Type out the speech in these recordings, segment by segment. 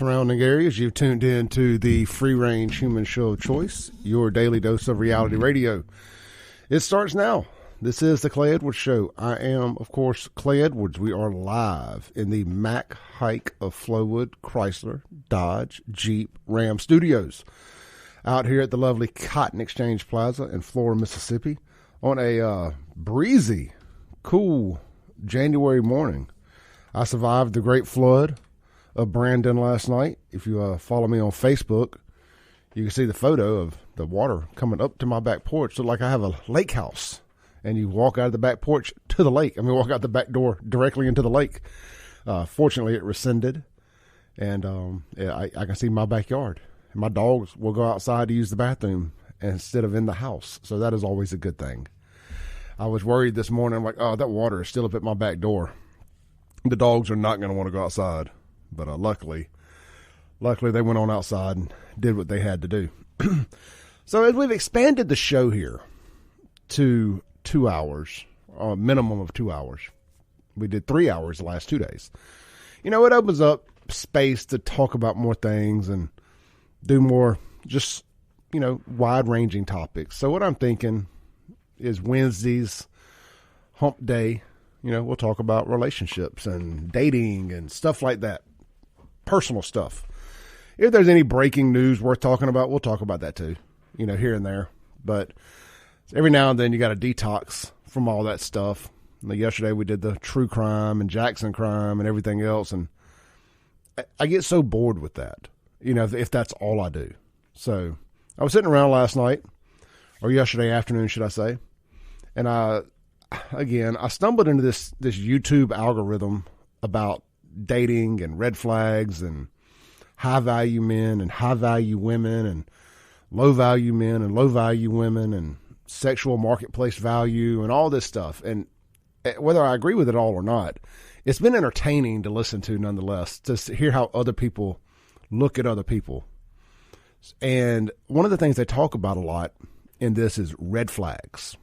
Surrounding areas, you've tuned in to the free range human show of choice, your daily dose of reality radio. It starts now. This is the Clay Edwards Show. I am, of course, Clay Edwards. We are live in the Mac Hike of Flowood, Chrysler, Dodge, Jeep, Ram Studios out here at the lovely Cotton Exchange Plaza in Flora, Mississippi on a breezy, cool January morning. I survived the great flood of Brandon last night. If you follow me on Facebook, you can see the photo of the water coming up to my back porch. So like I have a lake house, and you walk out of the back porch to the lake. Walk out the back door directly into the lake. Fortunately, it rescinded, and I can see my backyard. And my dogs will go outside to use the bathroom instead of in the house. So that is always a good thing. I was worried this morning. I'm like, oh, that water is still up at my back door. The dogs are not going to want to go outside. But luckily they went on outside and did what they had to do. So as we've expanded the show here to 2 hours, a minimum of 2 hours. We did 3 hours the last 2 days. It opens up space to talk about more things and do more just, wide-ranging topics. So what I'm thinking is Wednesdays, hump day, we'll talk about relationships and dating and stuff like that. Personal stuff. If there's any breaking news worth talking about, we'll talk about that too, here and there. But every now and then you got to detox from all that stuff. Yesterday we did the true crime and Jackson crime and everything else. And I get so bored with that, if that's all I do. So I was sitting around last night, or yesterday afternoon, should I say. And I stumbled into this YouTube algorithm about dating and red flags and high value men and high value women and low value men and low value women and sexual marketplace value and all this stuff. And whether I agree with it all or not, it's been entertaining to listen to nonetheless, to hear how other people look at other people. And one of the things they talk about a lot in this is red flags.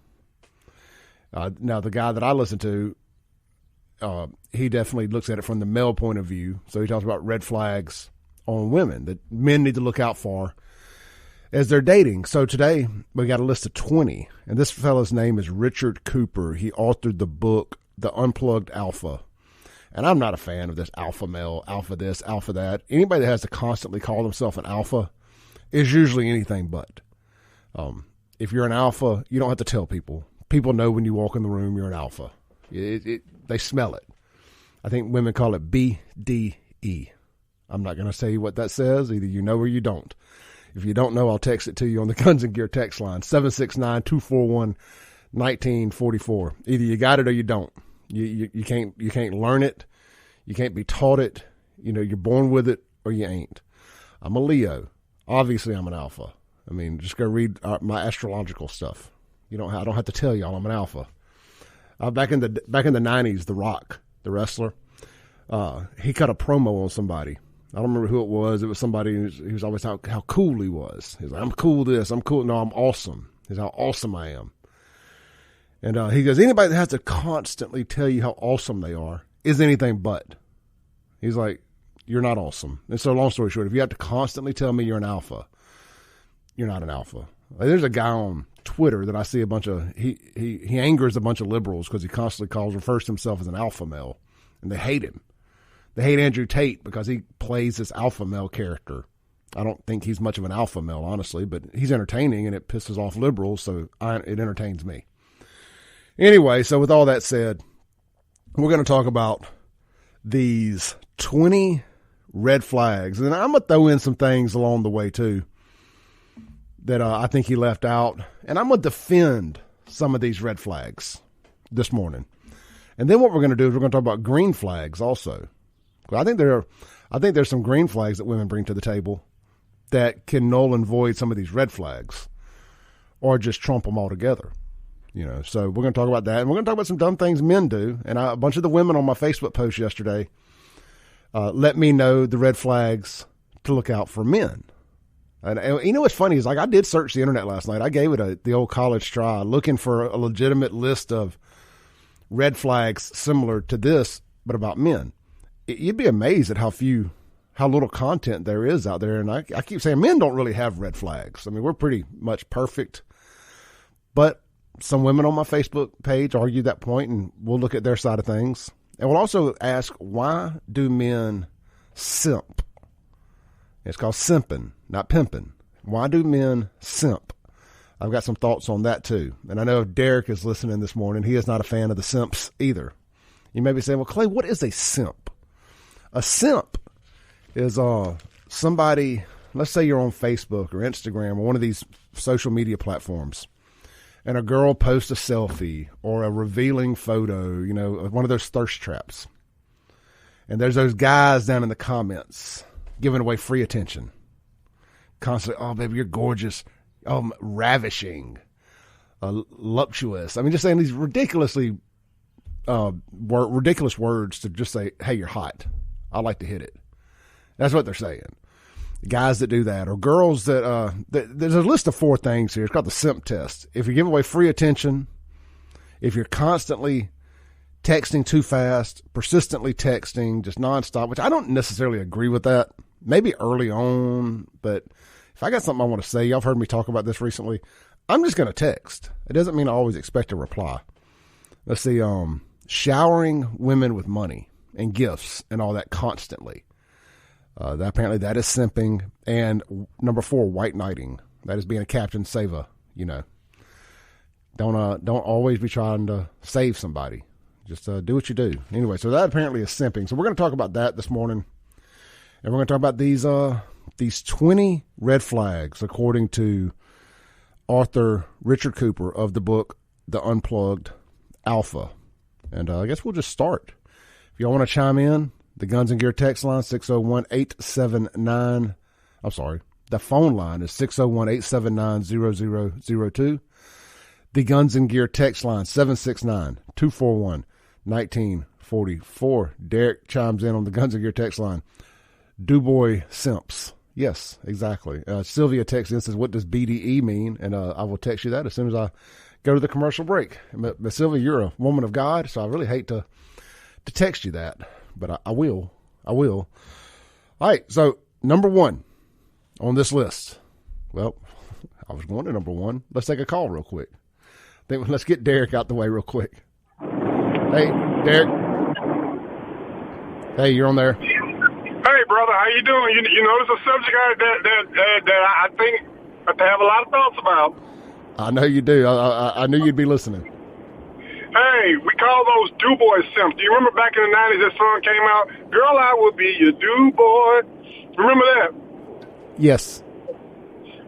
Now, the guy that I listen to, he definitely looks at it from the male point of view. So he talks about red flags on women that men need to look out for as they're dating. So today we got a list of 20, and this fellow's name is Richard Cooper. He authored the book, The Unplugged Alpha. And I'm not a fan of this alpha male, alpha this, alpha that. Anybody that has to constantly call themselves an alpha is usually anything but. If you're an alpha, you don't have to tell people. People know when you walk in the room you're an alpha. They smell it. I think women call it BDE. I'm not going to say what that says. Either you know or you don't. If you don't know, I'll text it to you on the Guns and Gear text line, 769-241-1944. Either you got it or you don't. You can't learn it. You can't be taught it. You're born with it or you ain't. I'm a Leo. Obviously, I'm an alpha. Just go read my astrological stuff. I don't have to tell y'all I'm an alpha. Back in the 90s, The Rock, the wrestler, he cut a promo on somebody. I don't remember who it was. It was somebody who was always how cool he was. He's like, I'm cool this, I'm cool. No, I'm awesome. He's how awesome I am. And he goes, anybody that has to constantly tell you how awesome they are is anything but. He's like, you're not awesome. And so long story short, if you have to constantly tell me you're an alpha, you're not an alpha. There's a guy on Twitter that I see a bunch of, he angers a bunch of liberals because he constantly refers to himself as an alpha male, and they hate him. They hate Andrew Tate because he plays this alpha male character. I don't think he's much of an alpha male, honestly, but he's entertaining and it pisses off liberals, so it entertains me. Anyway, so with all that said, we're going to talk about these 20 red flags, and I'm going to throw in some things along the way too that I think he left out, and I'm going to defend some of these red flags this morning. And then what we're going to do is we're going to talk about green flags also. I think there's some green flags that women bring to the table that can null and void some of these red flags or just trump them altogether. So we're going to talk about that, and we're going to talk about some dumb things men do. And a bunch of the women on my Facebook post yesterday let me know the red flags to look out for men. And what's funny is, like, I did search the internet last night. I gave it the old college try, looking for a legitimate list of red flags similar to this, but about men. You'd be amazed at how how little content there is out there. And I keep saying men don't really have red flags. I mean, we're pretty much perfect. But some women on my Facebook page argue that point, and we'll look at their side of things. And we'll also ask, why do men simp? It's called simping, not pimping. Why do men simp? I've got some thoughts on that too. And I know if Derek is listening this morning, he is not a fan of the simps either. You may be saying, well, Clay, what is a simp? A simp is somebody, let's say you're on Facebook or Instagram or one of these social media platforms, and a girl posts a selfie or a revealing photo, you know, one of those thirst traps. And there's those guys down in the comments giving away free attention. Constantly, oh, baby, you're gorgeous. Oh, ravishing. Voluptuous. I mean, just saying these ridiculous words to just say, hey, you're hot. I like to hit it. That's what they're saying. Guys that do that, or girls that there's a list of 4 things here. It's called the simp test. If you give away free attention, if you're constantly texting too fast, persistently texting, just nonstop, which I don't necessarily agree with that. Maybe early on, but if I got something I want to say, y'all have heard me talk about this recently, I'm just going to text. It doesn't mean I always expect a reply. Let's see, showering women with money and gifts and all that constantly. Apparently that is simping. And number 4, white knighting. That is being a Captain Saver, you know. Don't always be trying to save somebody. Just do what you do. Anyway, so that apparently is simping. So we're going to talk about that this morning. And we're going to talk about these 20 red flags, according to author Richard Cooper of the book, The Unplugged Alpha. And I guess we'll just start. If y'all want to chime in, the Guns and Gear text line, 601-879. I'm sorry. The phone line is 601-879-0002. The Guns and Gear text line, 769-241-1944. Derek chimes in on the Guns and Gear text line. DuBois simps. Yes, exactly. Sylvia texts in and says, what does BDE mean? And I will text you that as soon as I go to the commercial break. But Sylvia, you're a woman of God, so I really hate to text you that. But I will. All right, so number 1 on this list. Well, I was going to number 1. Let's take a call real quick. Let's get Derek out the way real quick. Hey, Derek. Hey, you're on there. Hey, brother, how you doing? You know, it's a subject that I think I have a lot of thoughts about. I know you do. I knew you'd be listening. Hey, we call those DuBois simps. Do you remember back in the 90s that song came out? Girl, I will be your DuBois. Remember that? Yes.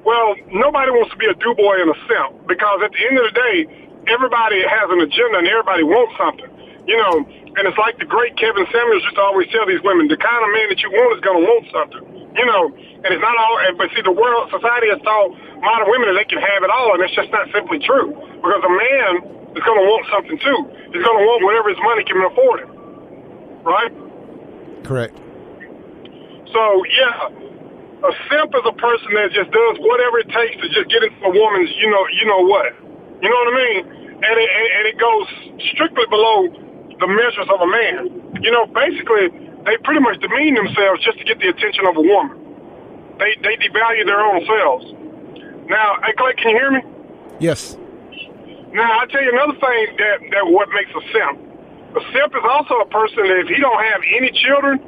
Well, nobody wants to be a DuBois and a simp, because at the end of the day, everybody has an agenda and everybody wants something. You know, and it's like the great Kevin Samuels used to always tell these women, the kind of man that you want is going to want something. You know, and it's not all, but see, society has taught modern women that they can have it all, and it's just not simply true. Because a man is going to want something too. He's going to want whatever his money can afford it. Right? Correct. So, yeah, a simp is a person that just does whatever it takes to just get into a woman's, you know what. You know what I mean? And it goes strictly below the measures of a man. You know, basically, they pretty much demean themselves just to get the attention of a woman. They devalue their own selves. Now, hey, Clay, can you hear me? Yes. Now, I'll tell you another thing that what makes a simp. A simp is also a person that if he don't have any children,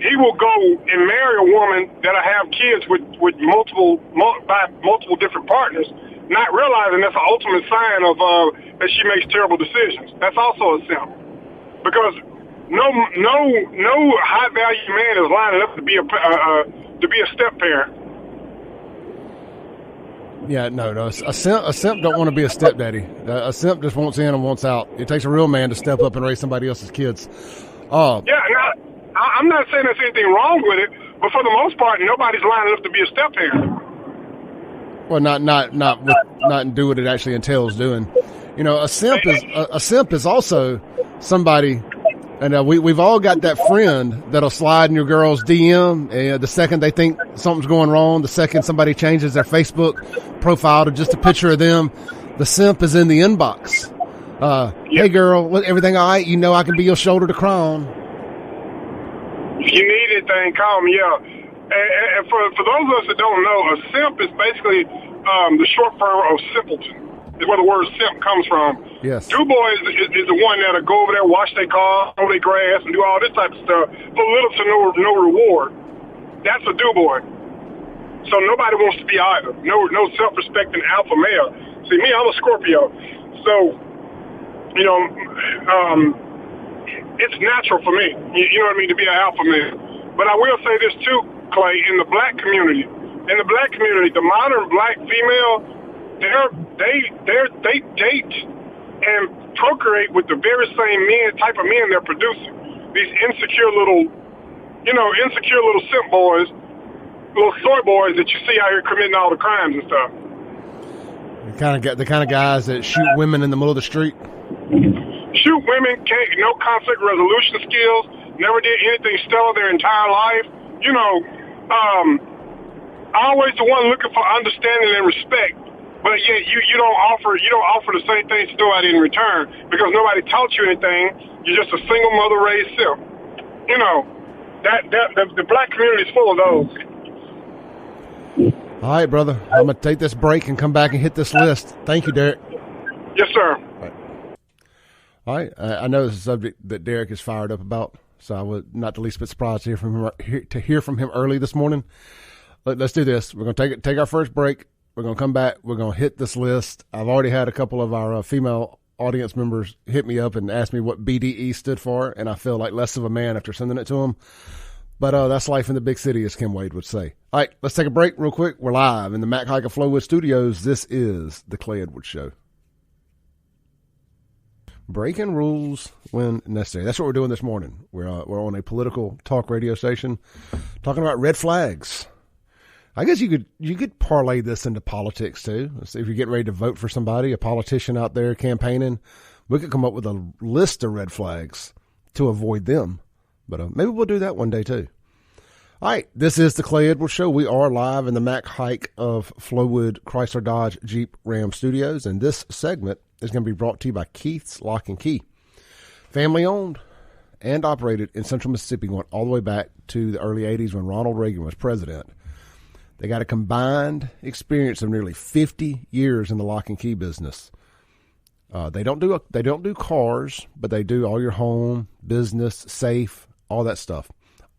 he will go and marry a woman that'll have kids with multiple different partners, not realizing that's the ultimate sign of that she makes terrible decisions. That's also a simp. Because no high value man is lining up to be a step parent. Yeah, no. A simp don't want to be a stepdaddy. A simp just wants in and wants out. It takes a real man to step up and raise somebody else's kids. Yeah, I'm not saying there's anything wrong with it, but for the most part, nobody's lining up to be a step parent. Well, not do what it actually entails doing. You know, a simp is also somebody, and we've all got that friend that'll slide in your girl's DM, and the second they think something's going wrong, the second somebody changes their Facebook profile to just a picture of them, the simp is in the inbox. Hey girl, everything all right? You know I can be your shoulder to cry on. If you need anything, call me. Yeah. And for those of us that don't know, a simp is basically the short form of simpleton. Is where the word simp comes from. Yes. Do-boy is the one that'll go over there, wash their car, mow their grass, and do all this type of stuff for little to no reward. That's a do-boy. So nobody wants to be either. No self-respecting alpha male. See, me, I'm a Scorpio. So, it's natural for me, you know what I mean, to be an alpha male. But I will say this too, Clay, in the black community, the modern black female, they date and procreate with the very same type of men they're producing. These insecure little simp boys, little soy boys that you see out here committing all the crimes and stuff. The kind of guys that shoot women in the middle of the street. Shoot women, no conflict resolution skills, never did anything stellar their entire life. Always the one looking for understanding and respect. But yet you don't offer the same things to do out in return because nobody taught you anything. You're just a single mother raised simp. The black community is full of those. All right, brother. I'm gonna take this break and come back and hit this list. Thank you, Derek. Yes, sir. All right. I know it's a subject that Derek is fired up about, so I was not the least bit surprised to hear from him early this morning. Let's do this. We're gonna take our first break. We're going to come back. We're going to hit this list. I've already had a couple of our female audience members hit me up and ask me what BDE stood for, and I feel like less of a man after sending it to them. But that's life in the big city, as Kim Wade would say. All right, let's take a break real quick. We're live in the Mac Haik of Flowwood Studios. This is the Clay Edwards Show. Breaking rules when necessary. That's what we're doing this morning. We're on a political talk radio station talking about red flags. I guess you could parlay this into politics too. Let's see, if you're getting ready to vote for somebody, a politician out there campaigning, we could come up with a list of red flags to avoid them. But maybe we'll do that one day too. All right, this is the Clay Edwards Show. We are live in the Mac Haik of Flowwood Chrysler Dodge Jeep Ram Studios, and this segment is going to be brought to you by Keith's Lock and Key, family owned and operated in Central Mississippi, going all the way back to the early '80s when Ronald Reagan was president. They got a combined experience of nearly 50 years in the lock and key business. They don't do cars, but they do all your home, business, safe, all that stuff.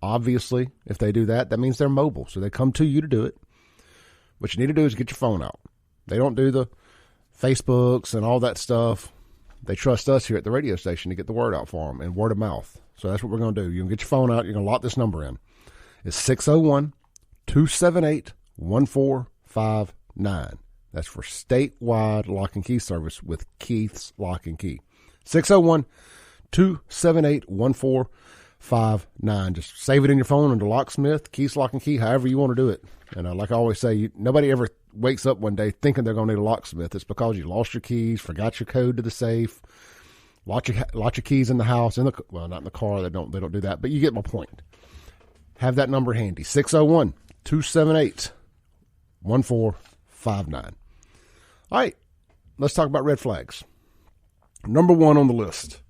Obviously, if they do that, that means they're mobile. So they come to you to do it. What you need to do is get your phone out. They don't do the Facebooks and all that stuff. They trust us here at the radio station to get the word out for them and word of mouth. So that's what we're going to do. You're going to get your phone out. You're going to lock this number in. It's 601-278-1459. That's for statewide lock and key service with Keith's Lock and Key. 601-278-1459. Just save it in your phone under Locksmith, Keith's Lock and Key, however you want to do it. And like I always say, nobody ever wakes up one day thinking they're going to need a locksmith. It's because you lost your keys, forgot your code to the safe, locked your keys in the house, not in the car. They don't do that, but you get my point. Have that number handy. 601-278-1459. All right, let's talk about red flags. Number one on the list.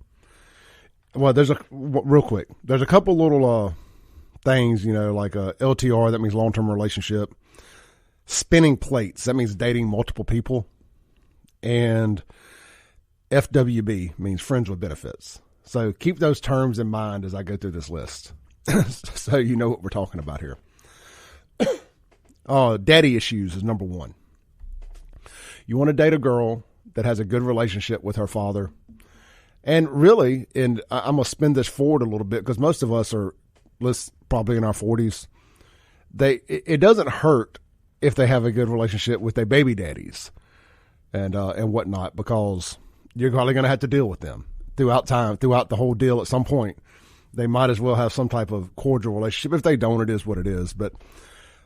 Well, real quick, there's a couple little things, like LTR, that means long-term relationship. Spinning plates, that means dating multiple people. And FWB means friends with benefits. So keep those terms in mind as I go through this list so you know what we're talking about here. Daddy issues is number one. You want to date a girl that has a good relationship with her father. And really, and I'm going to spin this forward a little bit because most of us are probably in our 40s. It doesn't hurt if they have a good relationship with their baby daddies and whatnot, because you're probably going to have to deal with them throughout the whole deal. At some point, they might as well have some type of cordial relationship. If they don't, it is what it is. But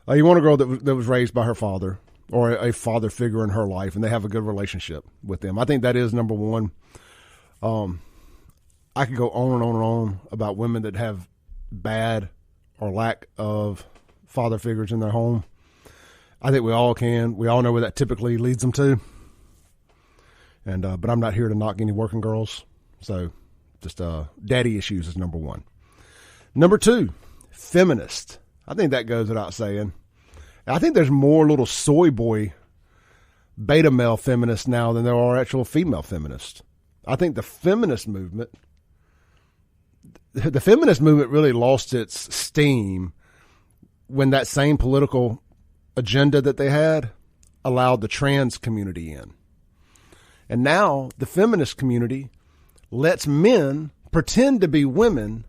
you want a girl that was raised by her father or a father figure in her life, and they have a good relationship with them. I think that is number one. I could go on and on and on about women that have bad or lack of father figures in their home. I think we all can. We all know where that typically leads them to. And but I'm not here to knock any working girls. So just daddy issues is number one. Number two, Feminist. I think that goes without saying. I think there's more little soy boy beta male feminists now than there are actual female feminists. I think the feminist movement really lost its steam when that same political agenda that they had allowed the trans community in. And now the feminist community lets men pretend to be women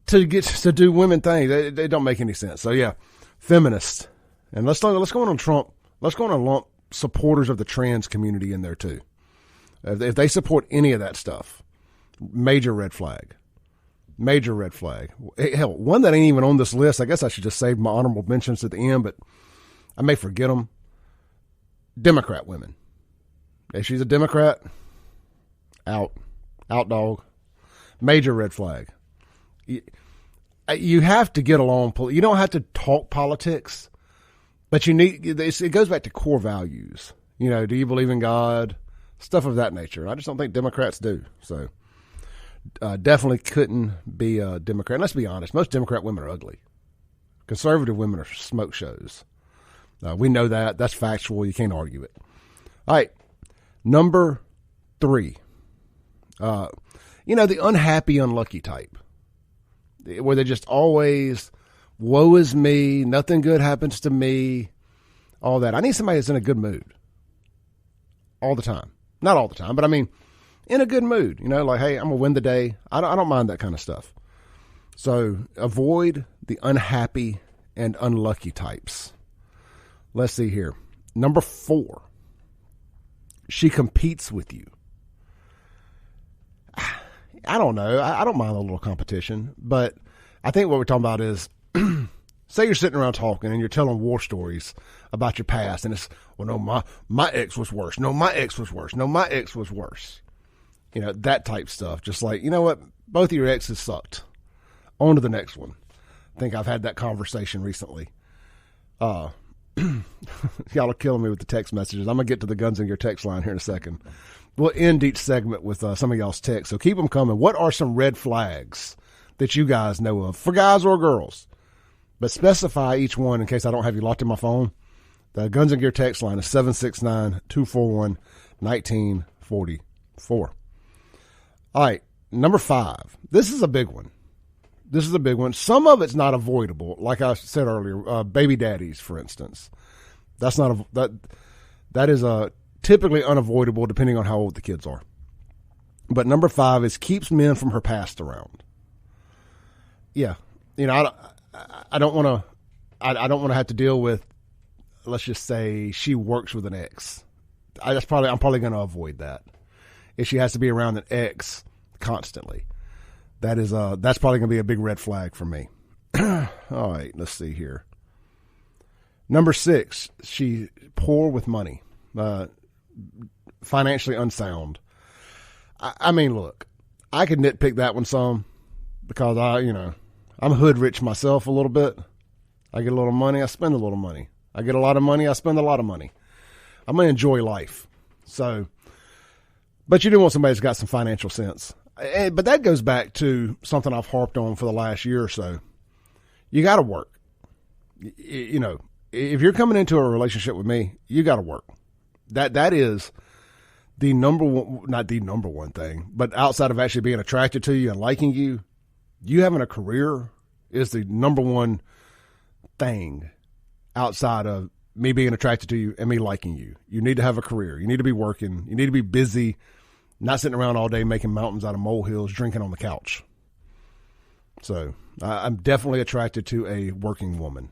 to get to do women things. They don't make any sense. So yeah, feminist. And let's go on Trump. Let's go on and lump supporters of the trans community in there too. If they support any of that stuff, major red flag. Major red flag. Hell, one that ain't even on this list. I guess I should just save my honorable mentions at the end, but I may forget them. Democrat women. If she's a Democrat, out dog. Major red flag. You have to get along. You don't have to talk politics, but it goes back to core values. You know, do you believe in God? Stuff of that nature. I just don't think Democrats do. So definitely couldn't be a Democrat. And let's be honest. Most Democrat women are ugly. Conservative women are smoke shows. We know that. That's factual. You can't argue it. All right. Number 3. The unhappy, unlucky type. Where they're just always, woe is me, nothing good happens to me, all that. I need somebody that's in a good mood. All the time. Not all the time, but I mean, in a good mood. You know, like, hey, I'm going to win the day. I don't mind that kind of stuff. So avoid the unhappy and unlucky types. Let's see here. Number 4. She competes with you. I don't know. I don't mind a little competition, but I think what we're talking about is, say you're sitting around talking and you're telling war stories about your past, and it's, well, no, my ex was worse. No, my ex was worse. No, my ex was worse. You know, that type stuff. Just like, you know what? Both of your exes sucked. On to the next one. I think I've had that conversation recently. Y'all are killing me with the text messages. I'm going to get to the guns in your text line here in a second. We'll end each segment with some of y'all's texts, so keep them coming. What are some red flags that you guys know of for guys or girls? But specify each one in case I don't have you locked in my phone. The Guns and Gear text line is 769-241-1944. All right, number 5. This is a big one. Some of it's not avoidable, like I said earlier. Baby daddies, for instance. That is typically unavoidable depending on how old the kids are. But number 5 is keeps men from her past around. Yeah, you know, I don't want to have to deal with, let's just say, she works with an ex. I'm probably going to avoid that. If she has to be around an ex constantly, that's probably going to be a big red flag for me. All right, let's see here. Number 6, she poor with money, financially unsound. I mean, look, I could nitpick that one some because I'm hood rich myself a little bit. I get a little money, I spend a little money. I get a lot of money, I spend a lot of money. I'm going to enjoy life. So, but you do want somebody that's got some financial sense. But that goes back to something I've harped on for the last year or so. You got to work. You know, if you're coming into a relationship with me, you got to work. That is the number one, not the number one thing, but outside of actually being attracted to you and liking you, you having a career is the number one thing outside of me being attracted to you and me liking you. You need to have a career. You need to be working. You need to be busy, not sitting around all day making mountains out of molehills, drinking on the couch. So I'm definitely attracted to a working woman,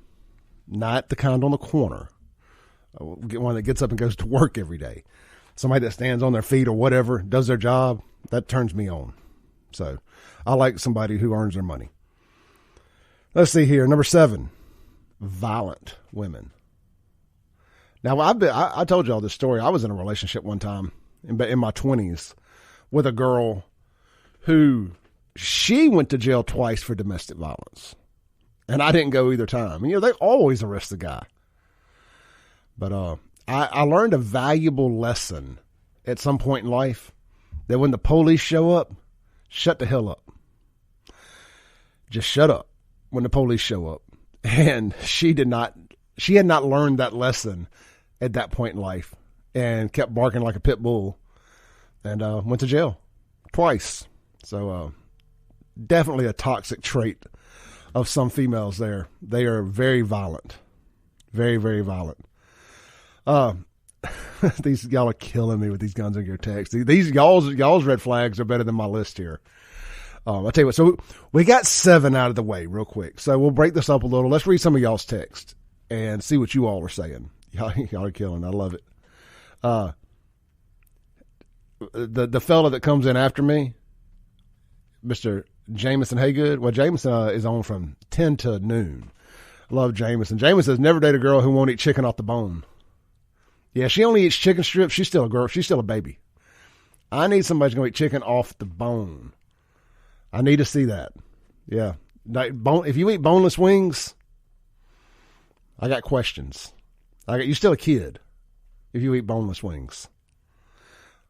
not the kind on the corner. One that gets up and goes to work every day. Somebody that stands on their feet or whatever, does their job, that turns me on. So I like somebody who earns their money. Let's see here. Number 7, violent women. Now, I told y'all this story. I was in a relationship one time in my 20s with a girl who she went to jail twice for domestic violence. And I didn't go either time. And, they always arrest the guy. But I learned a valuable lesson at some point in life that when the police show up, shut the hell up. just shut up when the police show up. And she had not learned that lesson at that point in life and kept barking like a pit bull and went to jail twice. So definitely a toxic trait of some females there. They are very violent. Very, very violent. These y'all are killing me with these guns and gear texts. These y'all's red flags are better than my list here. I'll tell you what. So we got 7 out of the way real quick. So we'll break this up a little. Let's read some of y'all's text and see what you all are saying. Y'all are killing. I love it. The fella that comes in after me, Mr. Jameson Haygood. Well, Jameson is on from 10 to noon. I love Jameson. Jameson says, never date a girl who won't eat chicken off the bone. Yeah, she only eats chicken strips. She's still a girl. She's still a baby. I need somebody who's going to eat chicken off the bone. I need to see that. Yeah. If you eat boneless wings, I got questions. You're still a kid if you eat boneless wings.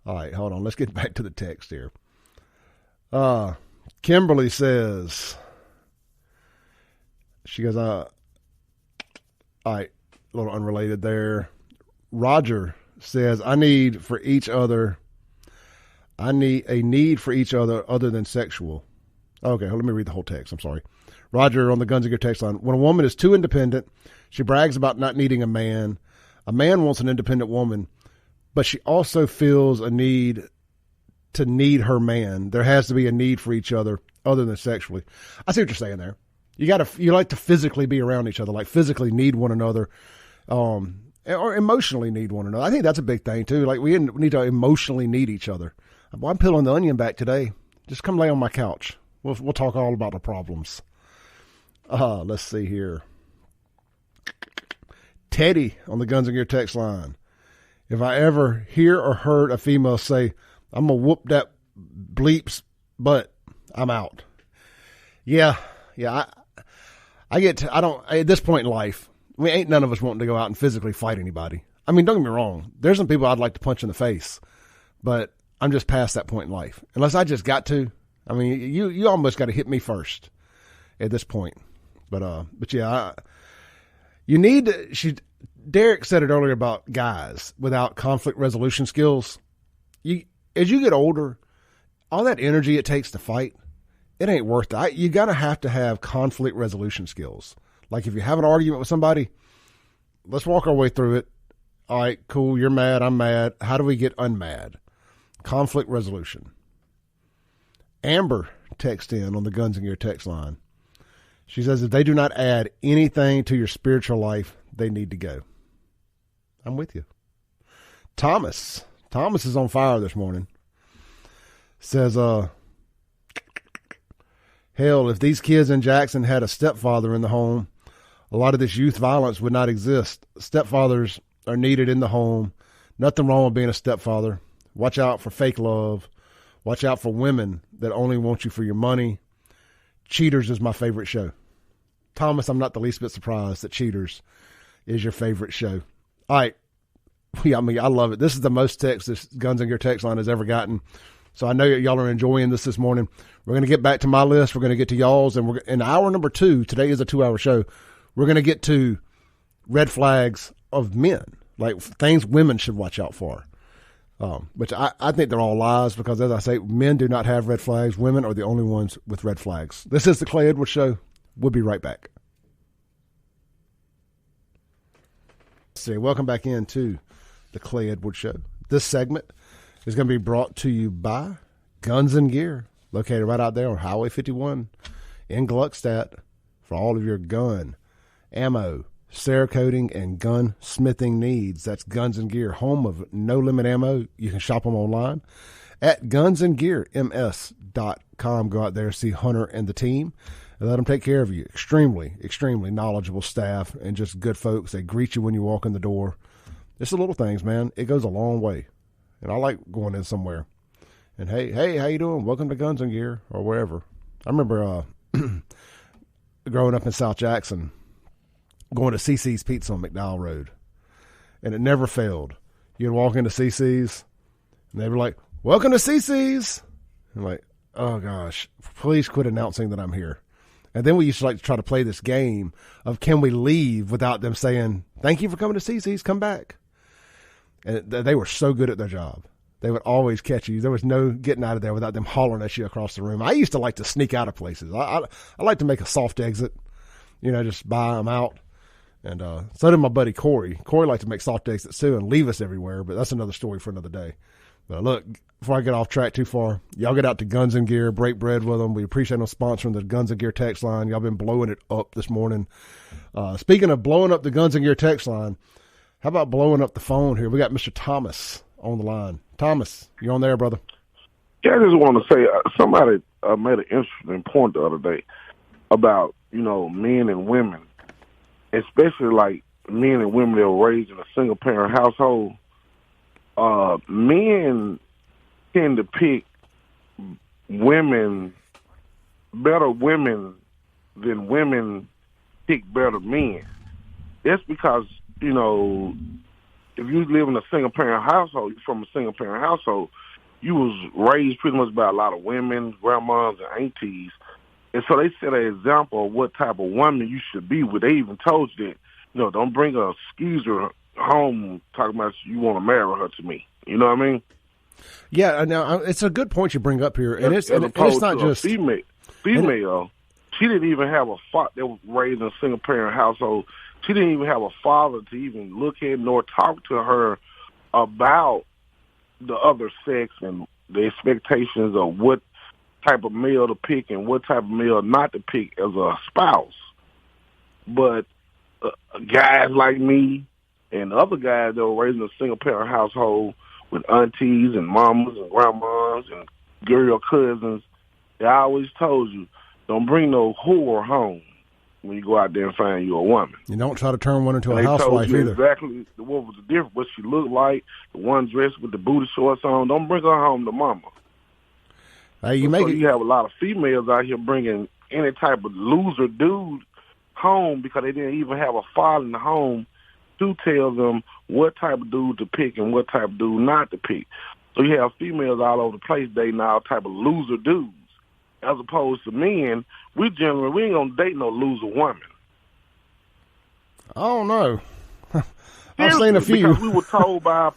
All right, hold on. Let's get back to the text here. Kimberly says, she goes, all right, a little unrelated there. Roger says, I need a need for each other other than sexual. Okay, let me read the whole text. I'm sorry. Roger on the Guns and Gear text line. When a woman is too independent, she brags about not needing a man. A man wants an independent woman, but she also feels a need to need her man. There has to be a need for each other than sexually. I see what you're saying there. You like to physically be around each other, like physically need one another, or emotionally need one another. I think that's a big thing too. Like we need to emotionally need each other. Boy, I'm peeling the onion back today. Just come lay on my couch. We'll talk all about the problems. Let's see here. Teddy on the Guns and Gear text line. If I ever hear or heard a female say, I'm going to whoop that bleep's butt, I'm out. Yeah. At this point in life, ain't none of us wanting to go out and physically fight anybody. I mean, don't get me wrong. There's some people I'd like to punch in the face, but I'm just past that point in life. Unless I just got to. I mean, you almost got to hit me first at this point. But yeah, you need to, Derek said it earlier about guys without conflict resolution skills. As you get older, all that energy it takes to fight, it ain't worth it. You got to have conflict resolution skills. Like if you have an argument with somebody, let's walk our way through it. All right, cool. You're mad. I'm mad. How do we get unmad? Conflict resolution. Amber texted in on the Guns and Gear text line. She says, if they do not add anything to your spiritual life, they need to go. I'm with you. Thomas is on fire this morning. Says, hell, if these kids in Jackson had a stepfather in the home, a lot of this youth violence would not exist. Stepfathers are needed in the home. Nothing wrong with being a stepfather. Watch out for fake love. Watch out for women that only want you for your money. Cheaters is my favorite show. Thomas, I'm not the least bit surprised that Cheaters is your favorite show. All right. Yeah, I mean, I love it. This is the most text this Guns and Gear text line has ever gotten. So I know y'all are enjoying this morning. We're going to get back to my list. We're going to get to y'all's. And we're in hour number 2. Today is a 2-hour show. We're going to get to red flags of men, like things women should watch out for. Which I think they're all lies because, as I say, men do not have red flags. Women are the only ones with red flags. This is the Clay Edwards Show. We'll be right back. So, welcome back into the Clay Edwards Show. This segment is going to be brought to you by Guns and Gear, located right out there on Highway 51 in Gluckstadt for all of your gun, ammo, Cerakoting, and gunsmithing needs. That's Guns and Gear, home of No Limit Ammo. You can shop them online at gunsandgearms.com. Go out there, see Hunter and the team, and let them take care of you. Extremely, extremely knowledgeable staff and just good folks. They greet you when you walk in the door. Just the little things, man. It goes a long way. And I like going in somewhere. And, hey, how you doing? Welcome to Guns and Gear, or wherever. I remember growing up in South Jackson, going to CC's Pizza on McDowell Road. And it never failed. You'd walk into CC's, and they were like, welcome to CC's. I'm like, oh, gosh, please quit announcing that I'm here. And then we used to like to try to play this game of can we leave without them saying, thank you for coming to CC's, come back. And they were so good at their job. They would always catch you. There was no getting out of there without them hollering at you across the room. I used to like to sneak out of places. I like to make a soft exit, just buy them out. And so did my buddy Corey. Corey liked to make soft exits too and leave us everywhere, but that's another story for another day. But look, before I get off track too far, y'all get out to Guns and Gear, break bread with them. We appreciate them sponsoring the Guns and Gear text line. Y'all been blowing it up this morning. Speaking of blowing up the Guns and Gear text line, how about blowing up the phone here? We got Mr. Thomas on the line. Thomas, you on there, brother? Yeah, I just want to say somebody made an interesting point the other day about, men and women, especially like men and women that were raised in a single-parent household. Men tend to pick better women than women pick better men. That's because, if you live in a single-parent household, you're from a single-parent household, you was raised pretty much by a lot of women, grandmas, and aunties. And so they set an example of what type of woman you should be with. They even told you that, don't bring a skeezer home talking about you want to marry her to me. You know what I mean? Yeah, now it's a good point you bring up here. And it's not just female. She didn't even have a father that was raised in a single-parent household. She didn't even have a father to even look at nor talk to her about the other sex and the expectations of what type of male to pick and what type of male not to pick as a spouse. But guys like me and other guys that were raised in a single-parent household with aunties and mamas and grandmas and girl cousins, they always told you, don't bring no whore home when you go out there and find you a woman. You don't try to turn one into a housewife either. Exactly what was the difference, what she looked like, the one dressed with the booty shorts on. Don't bring her home to mama. You have a lot of females out here bringing any type of loser dude home because they didn't even have a father in the home to tell them what type of dude to pick and what type of dude not to pick. So you have females all over the place dating all type of loser dudes. As opposed to men, we ain't gonna date no loser woman. I don't know. I've seen a few. Because we were told by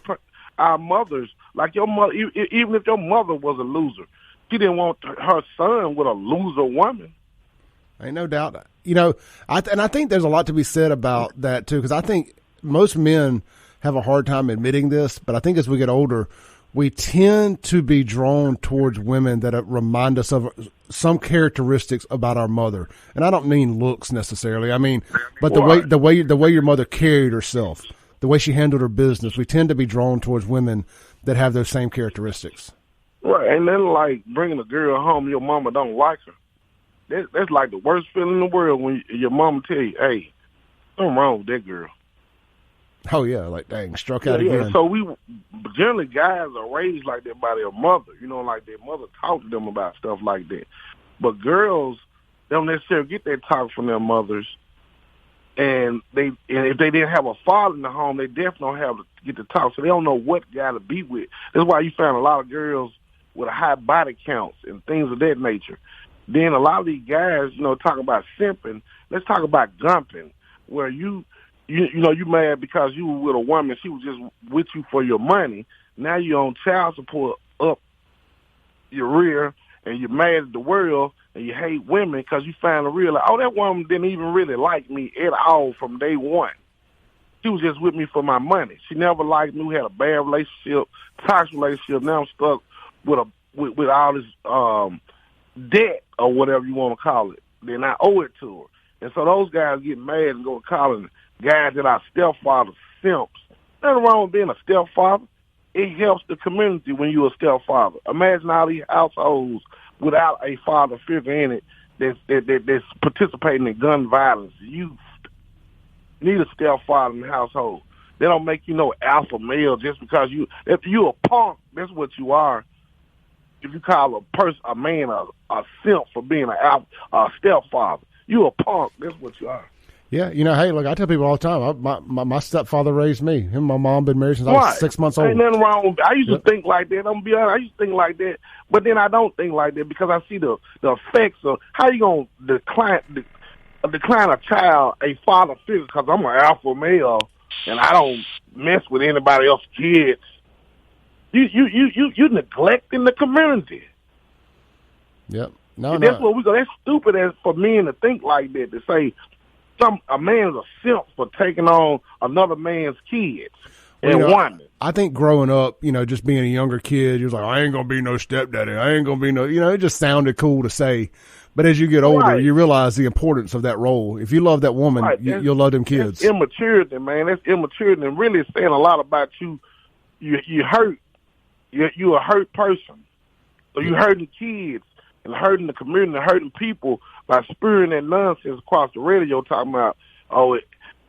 our mothers, like your mother, even if your mother was a loser, she didn't want her son with a loser woman. Ain't no doubt. I think there's a lot to be said about that too, because I think most men have a hard time admitting this, but I think as we get older, we tend to be drawn towards women that remind us of some characteristics about our mother, and I don't mean looks necessarily. I mean, but the way your mother carried herself, the way she handled her business. We tend to be drawn towards women that have those same characteristics. Right, and then like bringing a girl home, your mama don't like her. That's like the worst feeling in the world when your mama tell you, "Hey, something wrong with that girl." Oh yeah, like dang, struck out again. Yeah. So we generally guys are raised like that by their mother. Like their mother talk to them about stuff like that. But girls don't necessarily get that talk from their mothers, and if they didn't have a father in the home, they definitely don't have to get to talk. So they don't know what guy to be with. That's why you find a lot of girls with a high body counts and things of that nature. Then a lot of these guys, talk about simping. Let's talk about gumping, where you mad because you were with a woman, she was just with you for your money. Now you're on child support up your rear, and you're mad at the world, and you hate women because you finally realize, that woman didn't even really like me at all from day one. She was just with me for my money. She never liked me. We had a bad relationship, toxic relationship. Now I'm stuck with all this debt or whatever you want to call it. Then I owe it to her. And so those guys get mad and go calling guys that are stepfather simps. Nothing wrong with being a stepfather. It helps the community when you're a stepfather. Imagine all these households without a father figure in it that's participating in gun violence. You need a stepfather in the household. They don't make you no alpha male just because if you're a punk, that's what you are. If you call a man a simp for being a stepfather, you a punk. That's what you are. Yeah, hey, look, I tell people all the time, my stepfather raised me. Him and my mom been married since I was 6 months old. Ain't nothing wrong with I used to think like that. I'm going to be honest. I used to think like that. But then I don't think like that because I see the effects of how you going to decline a child, a father figure, because I'm an alpha male and I don't mess with anybody else's kids. You neglecting the community. Yep. That's what we go. That's stupid as for men to think like that, to say a man's a simp for taking on another man's kids and woman. I think growing up, just being a younger kid, you're like, I ain't gonna be no stepdaddy. I ain't gonna be no. It just sounded cool to say. But as you get older, you realize the importance of that role. If you love that woman, you'll love them kids. That's immaturity, man. That's immaturity, and really saying a lot about you. You hurt. You're a hurt person. So you hurting kids and hurting the community and hurting people by spewing that nonsense across the radio talking about,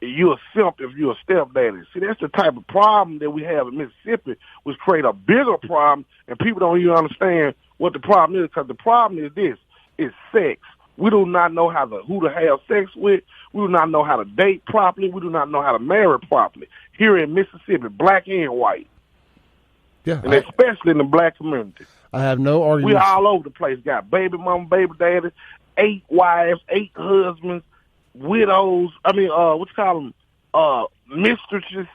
you a simp if you a stepdaddy. See, that's the type of problem that we have in Mississippi, which create a bigger problem, and people don't even understand what the problem is, because the problem is this. It's sex. We do not know who to have sex with. We do not know how to date properly. We do not know how to marry properly. Here in Mississippi, black and white. Yeah, and especially in the black community. I have no argument. We all over the place. Got baby mama, baby daddy, 8 wives, 8 husbands, widows. What you call them? Mistresses,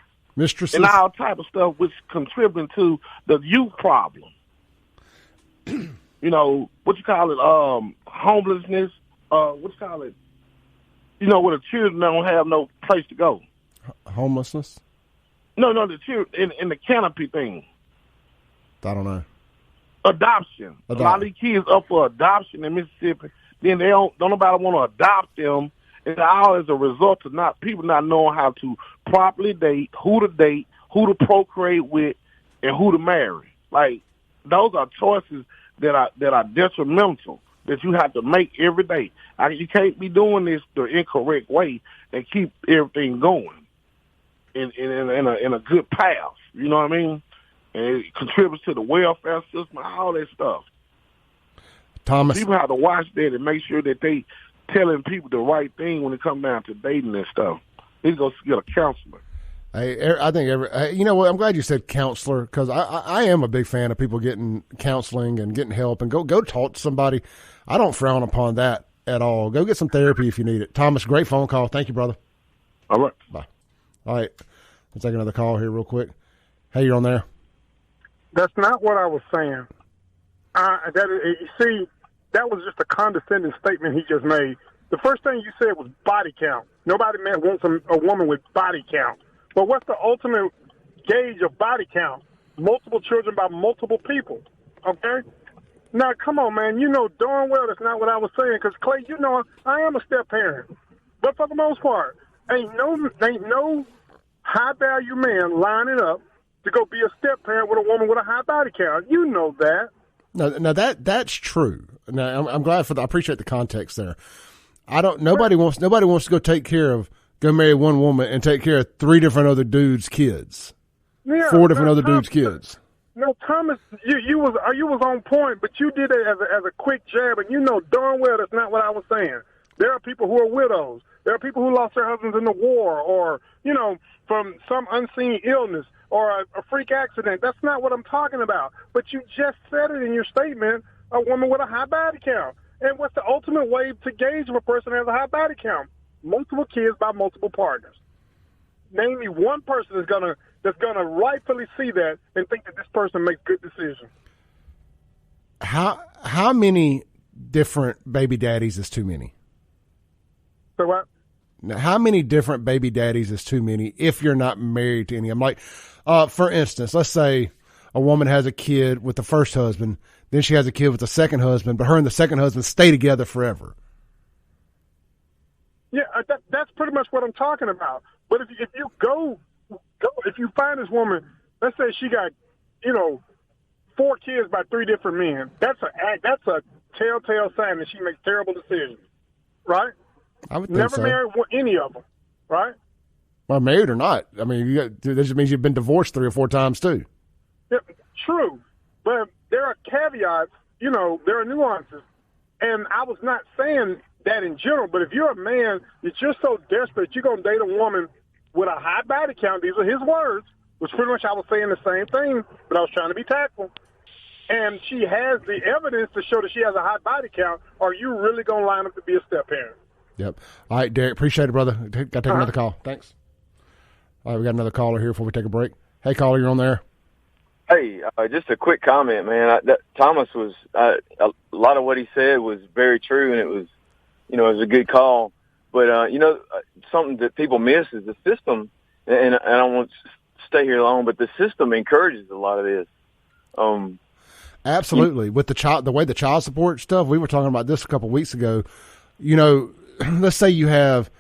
and all type of stuff, which contributing to the youth problem. What you call it? Homelessness. What you call it? Where the children don't have no place to go. Homelessness? No, the children in the canopy thing. I don't know. Adoption. A lot of these kids up for adoption in Mississippi. Then they don't nobody want to adopt them. And all as a result of people not knowing how to properly date, who to procreate with, and who to marry. Like, those are choices that are detrimental that you have to make every day. You can't be doing this the incorrect way and keep everything going in a good path. You know what I mean? And it contributes to the welfare system, all that stuff. Thomas, people have to watch that and make sure that they telling people the right thing when it comes down to dating and stuff. They go get a counselor. I think you know what? I'm glad you said counselor, because I am a big fan of people getting counseling and getting help and go talk to somebody. I don't frown upon that at all. Go get some therapy if you need it. Thomas, great phone call. Thank you, brother. All right. Bye. All right. Let's take another call here real quick. Hey, you're on there. That's not what I was saying. You see, that was just a condescending statement he just made. The first thing you said was body count. Nobody wants a woman with body count. But what's the ultimate gauge of body count? Multiple children by multiple people, okay? Now, come on, man. You know darn well that's not what I was saying, because, Clay, I am a step-parent. But for the most part, ain't no high-value man lining up to go be a step-parent with a woman with a high body count. You know that. No, that's true. Now, I'm glad I appreciate the context there. Nobody wants to go marry one woman and take care of 3 different other dudes' kids. Yeah, 4 different other dudes' kids. No, Thomas, you was on point, but you did it as a quick jab, and you know darn well that's not what I was saying. There are people who are widows. There are people who lost their husbands in the war, or from some unseen illness or a freak accident. That's not what I'm talking about. But you just said it in your statement: a woman with a high body count. And what's the ultimate way to gauge if a person has a high body count? Multiple kids by multiple partners. Name me one person that's gonna rightfully see that and think that this person makes good decisions. How many different baby daddies is too many? So what? Now, how many different baby daddies is too many if you're not married to any? I'm like, for instance, let's say a woman has a kid with the first husband, then she has a kid with the second husband, but her and the second husband stay together forever. Yeah, that's pretty much what I'm talking about. But if you go, if you find this woman, let's say she got, 4 kids by 3 different men, that's a telltale sign that she makes terrible decisions, right? I would think Never so. married any of them, right? Well, married or not, I mean, that just means you've been divorced 3 or 4 times too. Yeah, true, but there are caveats. There are nuances, and I was not saying that in general. But if you're a man that you're so desperate you're going to date a woman with a high body count, these are his words, which pretty much I was saying the same thing, but I was trying to be tactful. And she has the evidence to show that she has a high body count. Are you really going to line up to be a step-parent? Yep. All right, Derek, appreciate it, brother. Got to take another call. Thanks. All right, we got another caller here before we take a break. Hey, caller, you're on there. Hey, just a quick comment, man. Thomas was a lot of what he said was very true, and it was a good call. But something that people miss is the system, and I don't want to stay here long, but the system encourages a lot of this. Absolutely, with the way the child support stuff, we were talking about this a couple of weeks ago. Let's say you have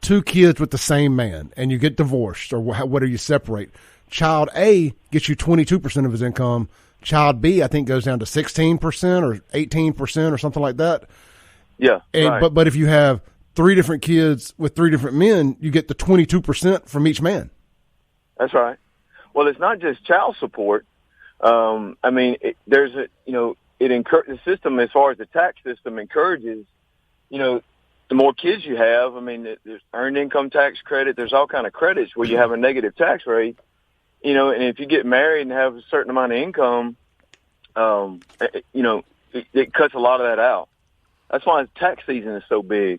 2 kids with the same man, and you get divorced, or whatever you separate. Child A gets you 22% of his income. Child B, I think, goes down to 16% or 18% or something like that. Yeah. And right. but if you have 3 different kids with 3 different men, you get the 22% from each man. That's right. Well, it's not just child support. The system, as far as the tax system, encourages, the more kids you have. There's earned income tax credit. There's all kind of credits where you have a negative tax rate. And if you get married and have a certain amount of income, it cuts a lot of that out. That's why tax season is so big.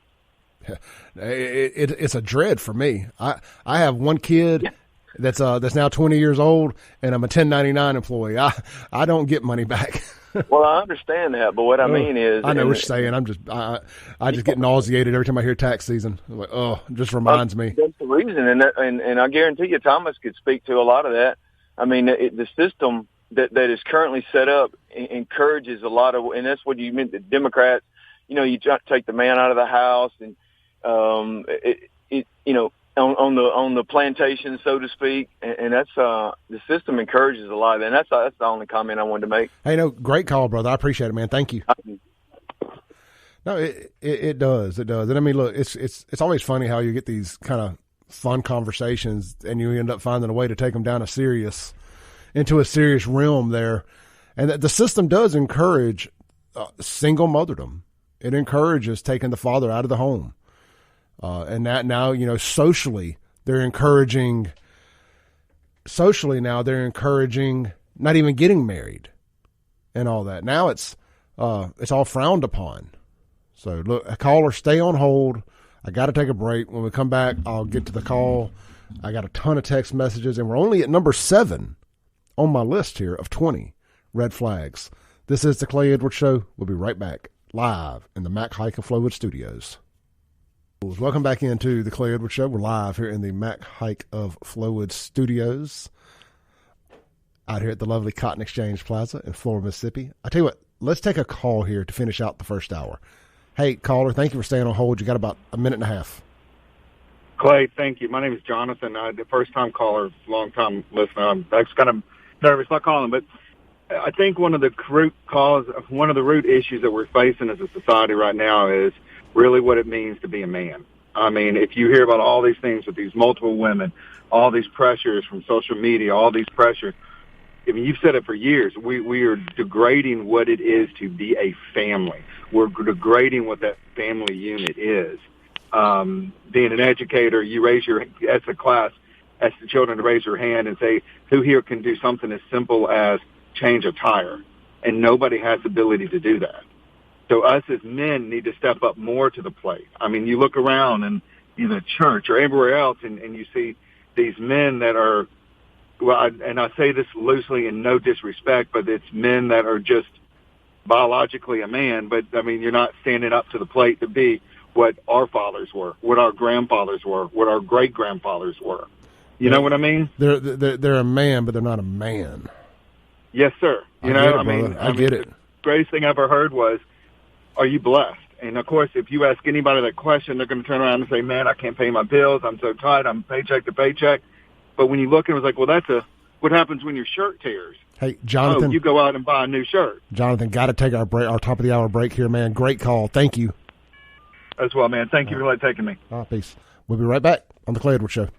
It's a dread for me. I have one kid that's now 20 years old, and I'm a 1099 employee. I don't get money back. Well, I understand that, but what I mean is, I know what you're saying. I just get nauseated every time I hear tax season. I'm like, it just reminds me. That's the reason, and I guarantee you, Thomas could speak to a lot of that. The system that is currently set up encourages a lot of, and that's what you meant. The Democrats, you try to take the man out of the house, and on the plantation, so to speak, and that's the system encourages a lot of that. And that's the only comment I wanted to make. Hey, great call, brother. I appreciate it, man. Thank you. No, it does. It does. And look, it's always funny how you get these kind of fun conversations and you end up finding a way to take them down into a serious realm there. And the system does encourage single motherdom. It encourages taking the father out of the home. And that now, socially now they're encouraging not even getting married and all that. Now it's all frowned upon. So look, a caller, stay on hold. I got to take a break. When we come back, I'll get to the call. I got a ton of text messages, and we're only at number 7 on my list here of 20 red flags. This is the Clay Edwards Show. We'll be right back live in the Mac Haik of Flowood Studios. Welcome back into the Clay Edwards Show. We're live here in the Mac Haik of Flowood Studios out here at the lovely Cotton Exchange Plaza in Florida, Mississippi. I tell you what, let's take a call here to finish out the first hour. Hey, caller, thank you for staying on hold. You got about a minute and a half. Clay, thank you. My name is Jonathan. The first-time caller, long-time listener. I'm actually kind of nervous not calling, but I think one of the root issues that we're facing as a society right now is really what it means to be a man. If you hear about all these things with these multiple women, all these pressures from social media, all these pressures, you've said it for years. We are degrading what it is to be a family. We're degrading what that family unit is. Being an educator, you as a class, ask the children to raise their hand and say, who here can do something as simple as change a tire? And nobody has the ability to do that. So us as men need to step up more to the plate. You look around in either church or everywhere else, and you see these men that are, and I say this loosely in no disrespect, but it's men that are just biologically a man, but you're not standing up to the plate to be what our fathers were, what our grandfathers were, what our great grandfathers were. You know what I mean? They're a man, but they're not a man. Yes, sir. I get it. The greatest thing I ever heard was, "Are you blessed?" And of course, if you ask anybody that question, they're going to turn around and say, "Man, I can't pay my bills. I'm so tight. I'm paycheck to paycheck." But when you look, it was like, well, what happens when your shirt tears? Hey, Jonathan. You go out and buy a new shirt. Jonathan, got to take our top of the hour break here, man. Great call. Thank you. As well, man. Thank you for taking me. Peace. We'll be right back on the Clay Edwards Show.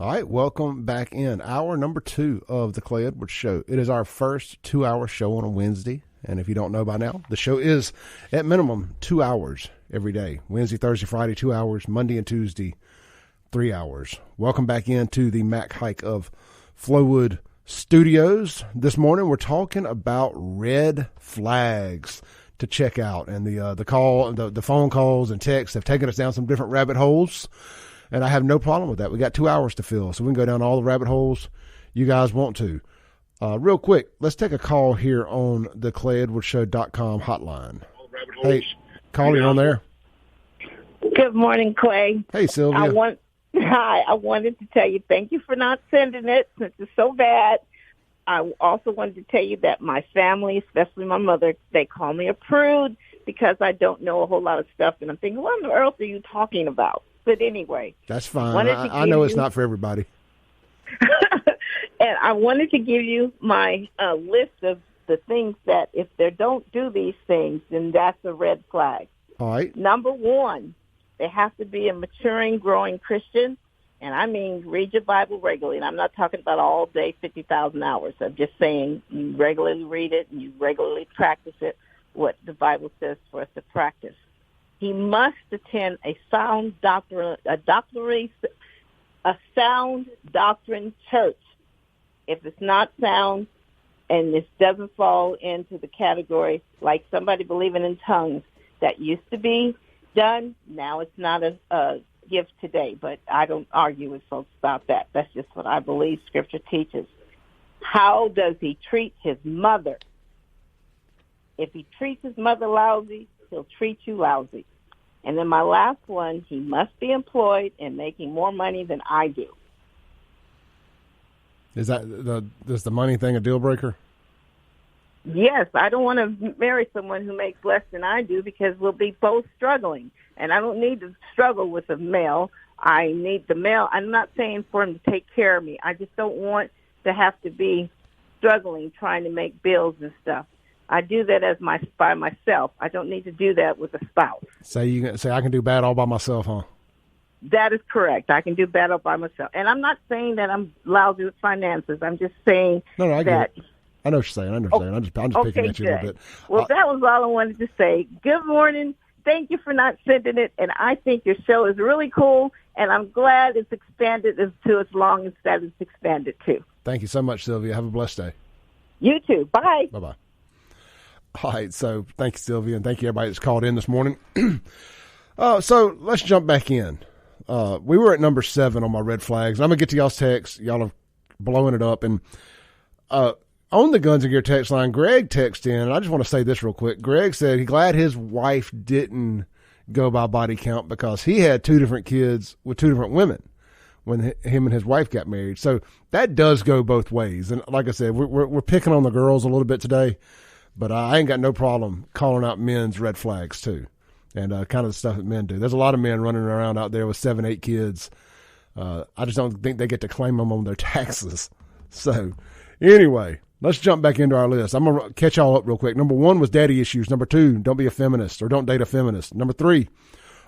All right, welcome back in. Hour number 2 of the Clay Edwards Show. It is our first 2-hour show on a Wednesday, and if you don't know by now, the show is at minimum 2 hours every day. Wednesday, Thursday, Friday, 2 hours. Monday and Tuesday, 3 hours. Welcome back into the Mac Hike of Flowwood Studios. This morning, we're talking about red flags to check out, and the phone calls and texts have taken us down some different rabbit holes. And I have no problem with that. We got 2 hours to fill, so we can go down all the rabbit holes you guys want to. Real quick, let's take a call here on the ClayEdwardsShow.com hotline. Hey, caller, on there. Good morning, Clay. Hey, Sylvia. Hi. I wanted to tell you thank you for not sending it since it's so bad. I also wanted to tell you that my family, especially my mother, they call me a prude because I don't know a whole lot of stuff. And I'm thinking, what on earth are you talking about? But anyway. That's fine. I know it's not for everybody. And I wanted to give you my list of the things that if they don't do these things, then that's a red flag. All right. Number 1, they have to be a maturing, growing Christian. And I mean, read your Bible regularly. And I'm not talking about all day, 50,000 hours. I'm just saying you regularly read it and you regularly practice it, what the Bible says for us to practice. He must attend a sound doctrine church. If it's not sound and this doesn't fall into the category like somebody believing in tongues that used to be done, now it's not a gift today. But I don't argue with folks about that. That's just what I believe Scripture teaches. How does he treat his mother? If he treats his mother lousy, he'll treat you lousy. And then my last one, he must be employed and making more money than I do. Is the money thing a deal breaker? Yes, I don't want to marry someone who makes less than I do because we'll be both struggling. And I don't need to struggle with a male. I need the male. I'm not saying for him to take care of me. I just don't want to have to be struggling trying to make bills and stuff. I do that by myself. I don't need to do that with a spouse. Say I can do bad all by myself, huh? That is correct. I can do bad all by myself. And I'm not saying that I'm lousy with finances. I'm just saying No, I that. Get it. I know what you're saying. I understand. I'm just picking at you a little bit. Well, that was all I wanted to say. Good morning. Thank you for not sending it. And I think your show is really cool. And I'm glad it's expanded to as long as that it's expanded to. Thank you so much, Sylvia. Have a blessed day. You too. Bye. Bye-bye. All right, so thank you, Sylvia, and thank you, everybody that's called in this morning. So let's jump back in. We were at number 7 on my red flags, and I'm going to get to y'all's text. Y'all are blowing it up. And on the Guns and Gear text line, Greg texted in, and I just want to say this real quick. Greg said he's glad his wife didn't go by body count because he had 2 different kids with 2 different women when him and his wife got married. So that does go both ways. And like I said, we're picking on the girls a little bit today. But I ain't got no problem calling out men's red flags, too, and kind of the stuff that men do. There's a lot of men running around out there with 7, 8 kids. I just don't think they get to claim them on their taxes. So, anyway, let's jump back into our list. I'm going to catch y'all up real quick. Number 1 was daddy issues. Number 2, don't be a feminist or don't date a feminist. Number 3,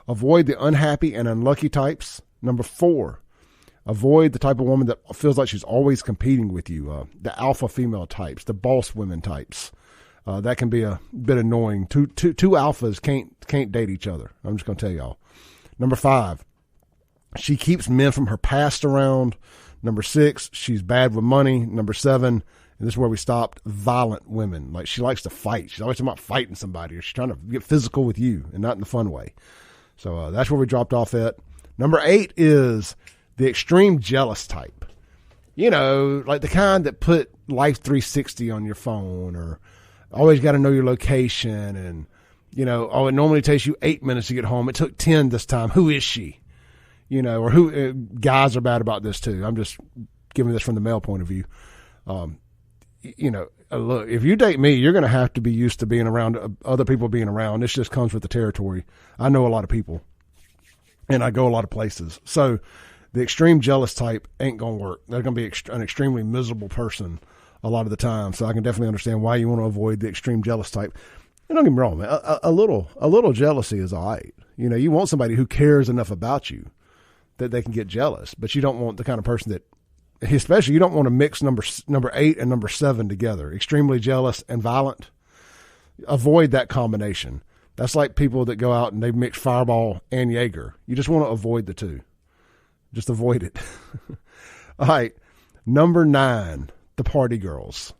avoid the unhappy and unlucky types. Number 4, avoid the type of woman that feels like she's always competing with you. The alpha female types, the boss women types. That can be a bit annoying. Two alphas can't date each other. I'm just going to tell y'all. Number 5, she keeps men from her past around. Number 6, she's bad with money. Number 7, and this is where we stopped, violent women. Like she likes to fight. She's always talking about fighting somebody, or she's trying to get physical with you, and not in the fun way. So that's where we dropped off at. Number 8 is the extreme jealous type. You know, like the kind that put Life 360 on your phone, or always got to know your location, and, you know, it normally takes you 8 minutes to get home. It took 10 this time. Who is she? You know, or who, guys are bad about this too. I'm just giving this from the male point of view. You know, look, if you date me, you're going to have to be used to being around other people being around. This just comes with the territory. I know a lot of people, and I go a lot of places. So the extreme jealous type ain't going to work. They're going to be an extremely miserable person a lot of the time. So I can definitely understand why you want to avoid the extreme jealous type. And don't get me wrong, man. A little jealousy is all right. You know, you want somebody who cares enough about you that they can get jealous, but you don't want the kind of person that, especially you don't want to mix number 8 and number 7 together. Extremely jealous and violent. Avoid that combination. That's like people that go out and they mix Fireball and Jaeger. You just want to avoid the two. Just avoid it. All right. Number 9, the party girls.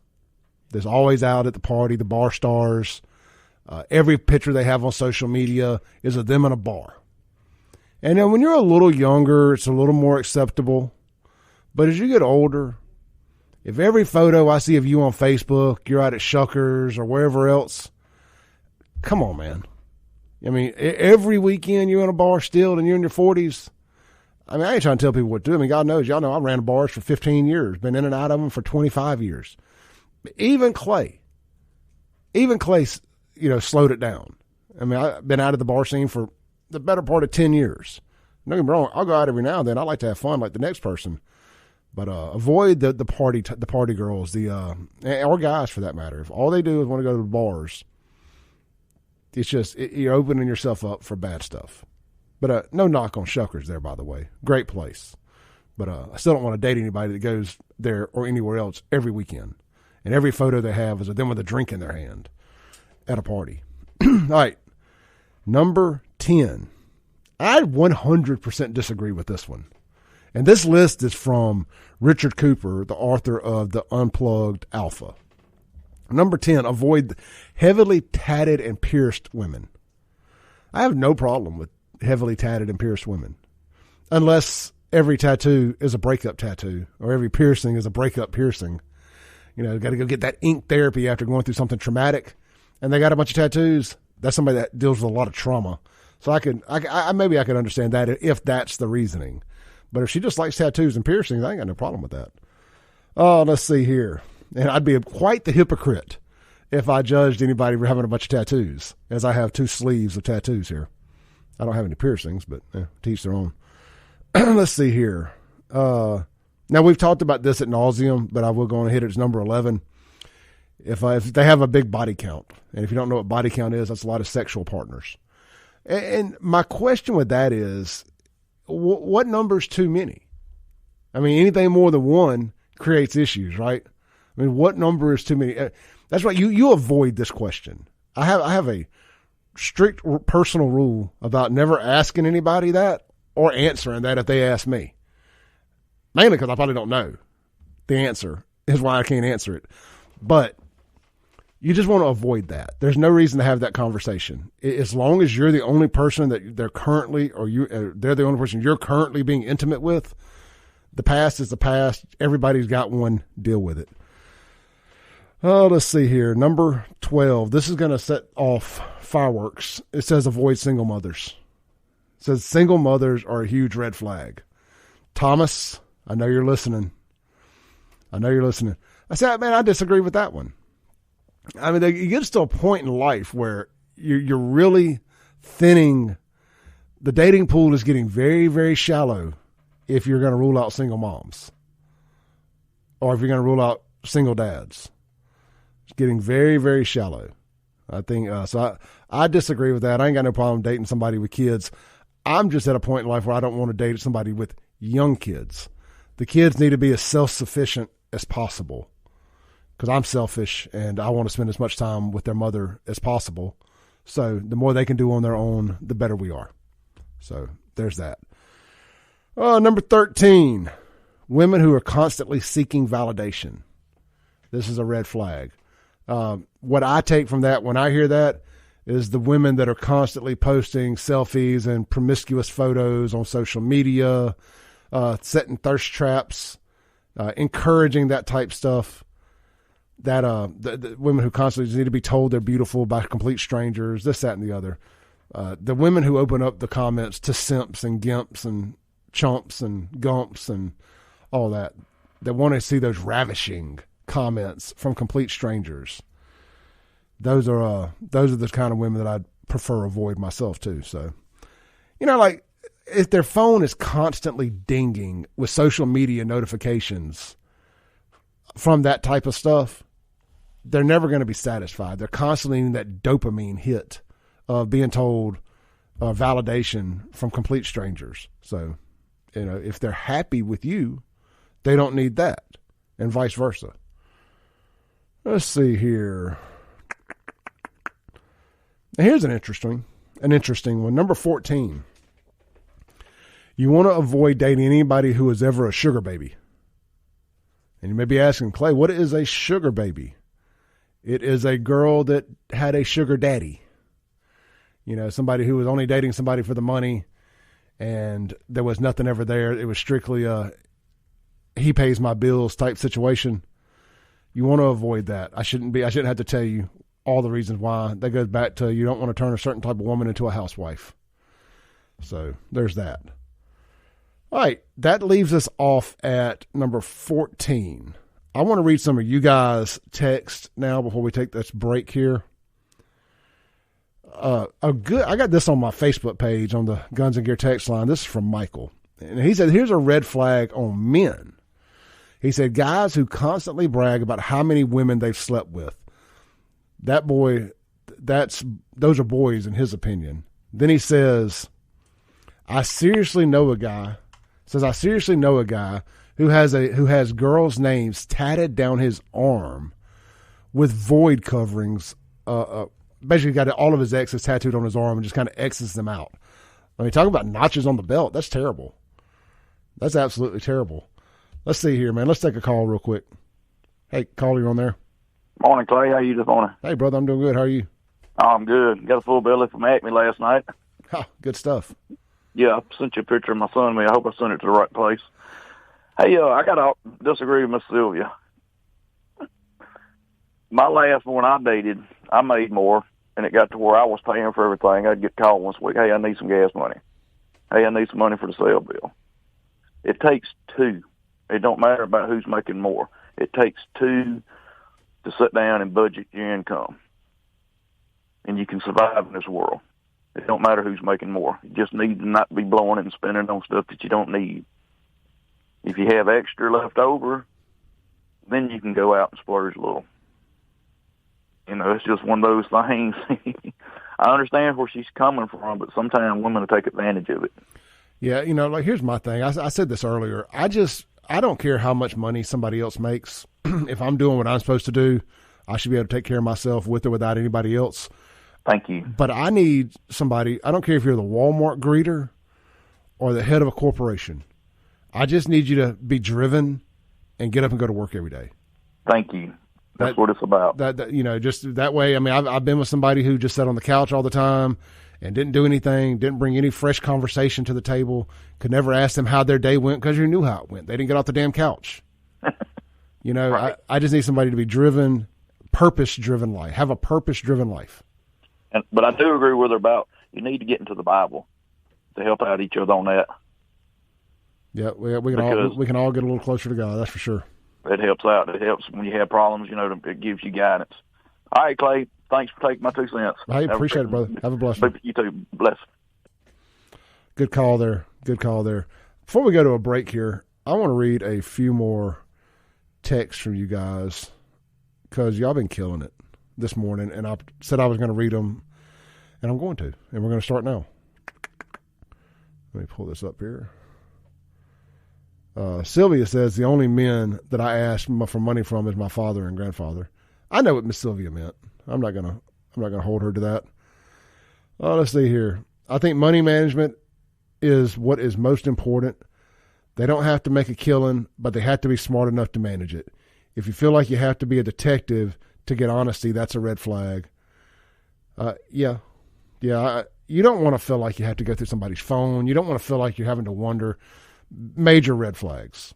There's always out at the party, the bar stars. Every picture they have on social media is of them in a bar. And then when you're a little younger, it's a little more acceptable. But as you get older, if every photo I see of you on Facebook, you're out at Shuckers or wherever else, come on, man. I mean, every weekend you're in a bar still and you're in your 40s. I mean, I ain't trying to tell people what to do. I mean, God knows, y'all know I ran bars for 15 years, been in and out of them for 25 years. Even Clay, slowed it down. I mean, I've been out of the bar scene for the better part of 10 years. Don't get me wrong, I'll go out every now and then. I like to have fun like the next person. But avoid the party girls, or guys for that matter. If all they do is want to go to the bars, it's just you're opening yourself up for bad stuff. But no knock on Shuckers there, by the way. Great place. But I still don't want to date anybody that goes there or anywhere else every weekend. And every photo they have is of them with a drink in their hand at a party. All right. Number 10. I 100% disagree with this one. And this list is from Richard Cooper, the author of the Unplugged Alpha. Number 10, avoid heavily tatted and pierced women. I have no problem with heavily tatted and pierced women, unless every tattoo is a breakup tattoo or every piercing is a breakup piercing. You know, got to go get that ink therapy after going through something traumatic, and they got a bunch of tattoos. That's somebody that deals with a lot of trauma. So maybe I could understand that if that's the reasoning. But if she just likes tattoos and piercings, I ain't got no problem with that. Oh, let's see here. And I'd be quite the hypocrite if I judged anybody for having a bunch of tattoos, as I have 2 sleeves of tattoos here. I don't have any piercings, but to each their own. Let's see here. Now, we've talked about this ad nauseum, but I will go on and hit it as number 11. If they have a big body count, and if you don't know what body count is, that's a lot of sexual partners. And my question with that is, what number is too many? I mean, anything more than 1 creates issues, right? I mean, what number is too many? That's right. You avoid this question. I have a strict personal rule about never asking anybody that or answering that if they ask me. Mainly because I probably don't know the answer is why I can't answer it. But you just want to avoid that. There's no reason to have that conversation. As long as you're the only person that they're the only person you're currently being intimate with, the past is the past. Everybody's got one. Deal with it. Oh, let's see here. Number 12. This is going to set off fireworks. It says avoid single mothers. It says single mothers are a huge red flag. Thomas, I know you're listening. I said, man, I disagree with that one. I mean, it gets to a point in life where you're really thinning. The dating pool is getting very, very shallow if you're going to rule out single moms or if you're going to rule out single dads. It's getting very, very shallow. I think so. I disagree with that. I ain't got no problem dating somebody with kids. I'm just at a point in life where I don't want to date somebody with young kids. The kids need to be as self-sufficient as possible because I'm selfish and I want to spend as much time with their mother as possible. So the more they can do on their own, the better we are. So there's that. Number 13, women who are constantly seeking validation. This is a red flag. What I take from that when I hear that is the women that are constantly posting selfies and promiscuous photos on social media, setting thirst traps, encouraging that type stuff. That the women who constantly need to be told they're beautiful by complete strangers, this, that, and the other. The women who open up the comments to simps and gimps and chumps and gumps and all that want to see those ravishing comments from complete strangers. Those are the kind of women that I'd prefer avoid myself too. So, like if their phone is constantly dinging with social media notifications from that type of stuff, they're never going to be satisfied. They're constantly in that dopamine hit of being told validation from complete strangers. So if they're happy with you, they don't need that, and vice versa. Let's see here. Now here's an interesting one. Number 14. You want to avoid dating anybody who is ever a sugar baby. And you may be asking, Clay, what is a sugar baby? It is a girl that had a sugar daddy. Somebody who was only dating somebody for the money, and there was nothing ever there. It was strictly a he pays my bills type situation. You want to avoid that. I shouldn't have to tell you all the reasons why. That goes back to you don't want to turn a certain type of woman into a housewife. So there's that. All right, that leaves us off at number 14. I want to read some of you guys' text now before we take this break here. I got this on my Facebook page on the Guns and Gear text line. This is from Michael. And he said, here's a red flag on men. He said, guys who constantly brag about how many women they've slept with. Those are boys in his opinion. Then he says, I seriously know a guy who has girls' names tatted down his arm with void coverings. Basically got all of his exes tattooed on his arm and just kind of X's them out. I mean, talking about notches on the belt, that's terrible. That's absolutely terrible. Let's see here, man. Let's take a call real quick. Hey, caller, you on there? Morning, Clay. How you this morning? Hey, brother, I'm doing good. How are you? Oh, I'm good. Got a full belly from Acme last night. Oh, good stuff. Yeah, I sent you a picture of my son. I hope I sent it to the right place. Hey, I got to disagree with Miss Sylvia. My last one I dated, I made more, and it got to where I was paying for everything. I'd get called once a week. Hey, I need some gas money. Hey, I need some money for the cell bill. It takes two. It don't matter about who's making more. It takes two to sit down and budget your income. And you can survive in this world. It don't matter who's making more. You just need to not be blowing it and spending on stuff that you don't need. If you have extra left over, then you can go out and splurge a little. It's just one of those things. I understand where she's coming from, but sometimes women will take advantage of it. Yeah, here's my thing. I said this earlier. I don't care how much money somebody else makes. If I'm doing what I'm supposed to do, I should be able to take care of myself with or without anybody else. Thank you. But I need somebody, I don't care if you're the Walmart greeter or the head of a corporation. I just need you to be driven and get up and go to work every day. Thank you. That's what it's about. Just that way. I mean, I've been with somebody who just sat on the couch all the time and didn't do anything, didn't bring any fresh conversation to the table, could never ask them how their day went because you knew how it went. They didn't get off the damn couch. Right. I just need somebody to be driven, purpose-driven life, have a purpose-driven life. But I do agree with her about you need to get into the Bible to help out each other on that. Yeah, we can all get a little closer to God, that's for sure. It helps out. It helps when you have problems, it gives you guidance. All right, Clay, thanks for taking my 2 cents. Hey, appreciate it, brother. Have a blessed one. You too. Bless. Good call there. Before we go to a break here, I want to read a few more texts from you guys because y'all been killing it this morning, and I said I was going to read them, and I'm going to, and we're going to start now. Let me pull this up here. Sylvia says the only men that I ask for money from is my father and grandfather. I know what Miss Sylvia meant. I'm not gonna hold her to that. Let's see here. I think money management is what is most important. They don't have to make a killing, but they have to be smart enough to manage it. If you feel like you have to be a detective to get honesty, that's a red flag. Yeah. You don't want to feel like you have to go through somebody's phone. You don't want to feel like you're having to wonder. Major red flags.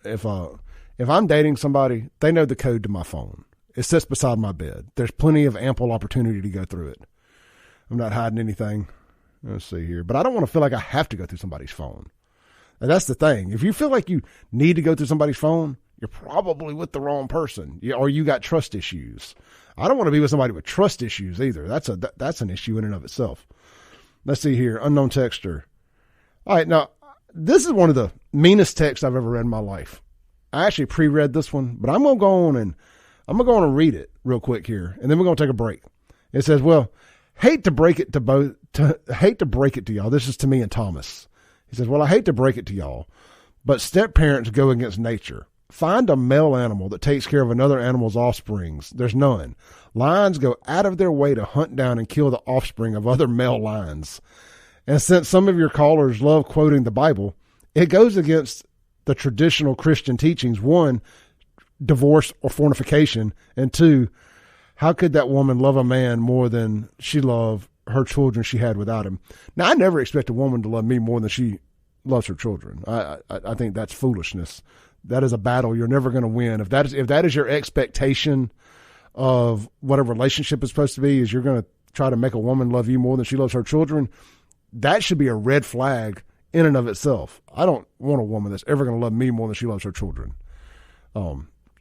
If I'm dating somebody, they know the code to my phone. It sits beside my bed. There's plenty of ample opportunity to go through it. I'm not hiding anything. Let's see here. But I don't want to feel like I have to go through somebody's phone. And that's the thing. If you feel like you need to go through somebody's phone, you're probably with the wrong person, or you got trust issues. I don't want to be with somebody with trust issues either. That's an issue in and of itself. Let's see here. Unknown texter. All right, now, this is one of the meanest texts I've ever read in my life. I actually pre-read this one, but I'm going to go on and read it real quick here, and then we're going to take a break. It says, well, hate to break it to y'all. This is to me and Thomas. He says, well, I hate to break it to y'all, but step parents go against nature. Find a male animal that takes care of another animal's offsprings. There's none. Lions go out of their way to hunt down and kill the offspring of other male lions. And since some of your callers love quoting the Bible, it goes against the traditional Christian teachings. One, divorce or fornication. And two, how could that woman love a man more than she loved her children she had without him? Now, I never expect a woman to love me more than she loves her children. I think that's foolishness. That is a battle you're never going to win. If that is your expectation of what a relationship is supposed to be, is you're going to try to make a woman love you more than she loves her children, that should be a red flag in and of itself. I don't want a woman that's ever going to love me more than she loves her children.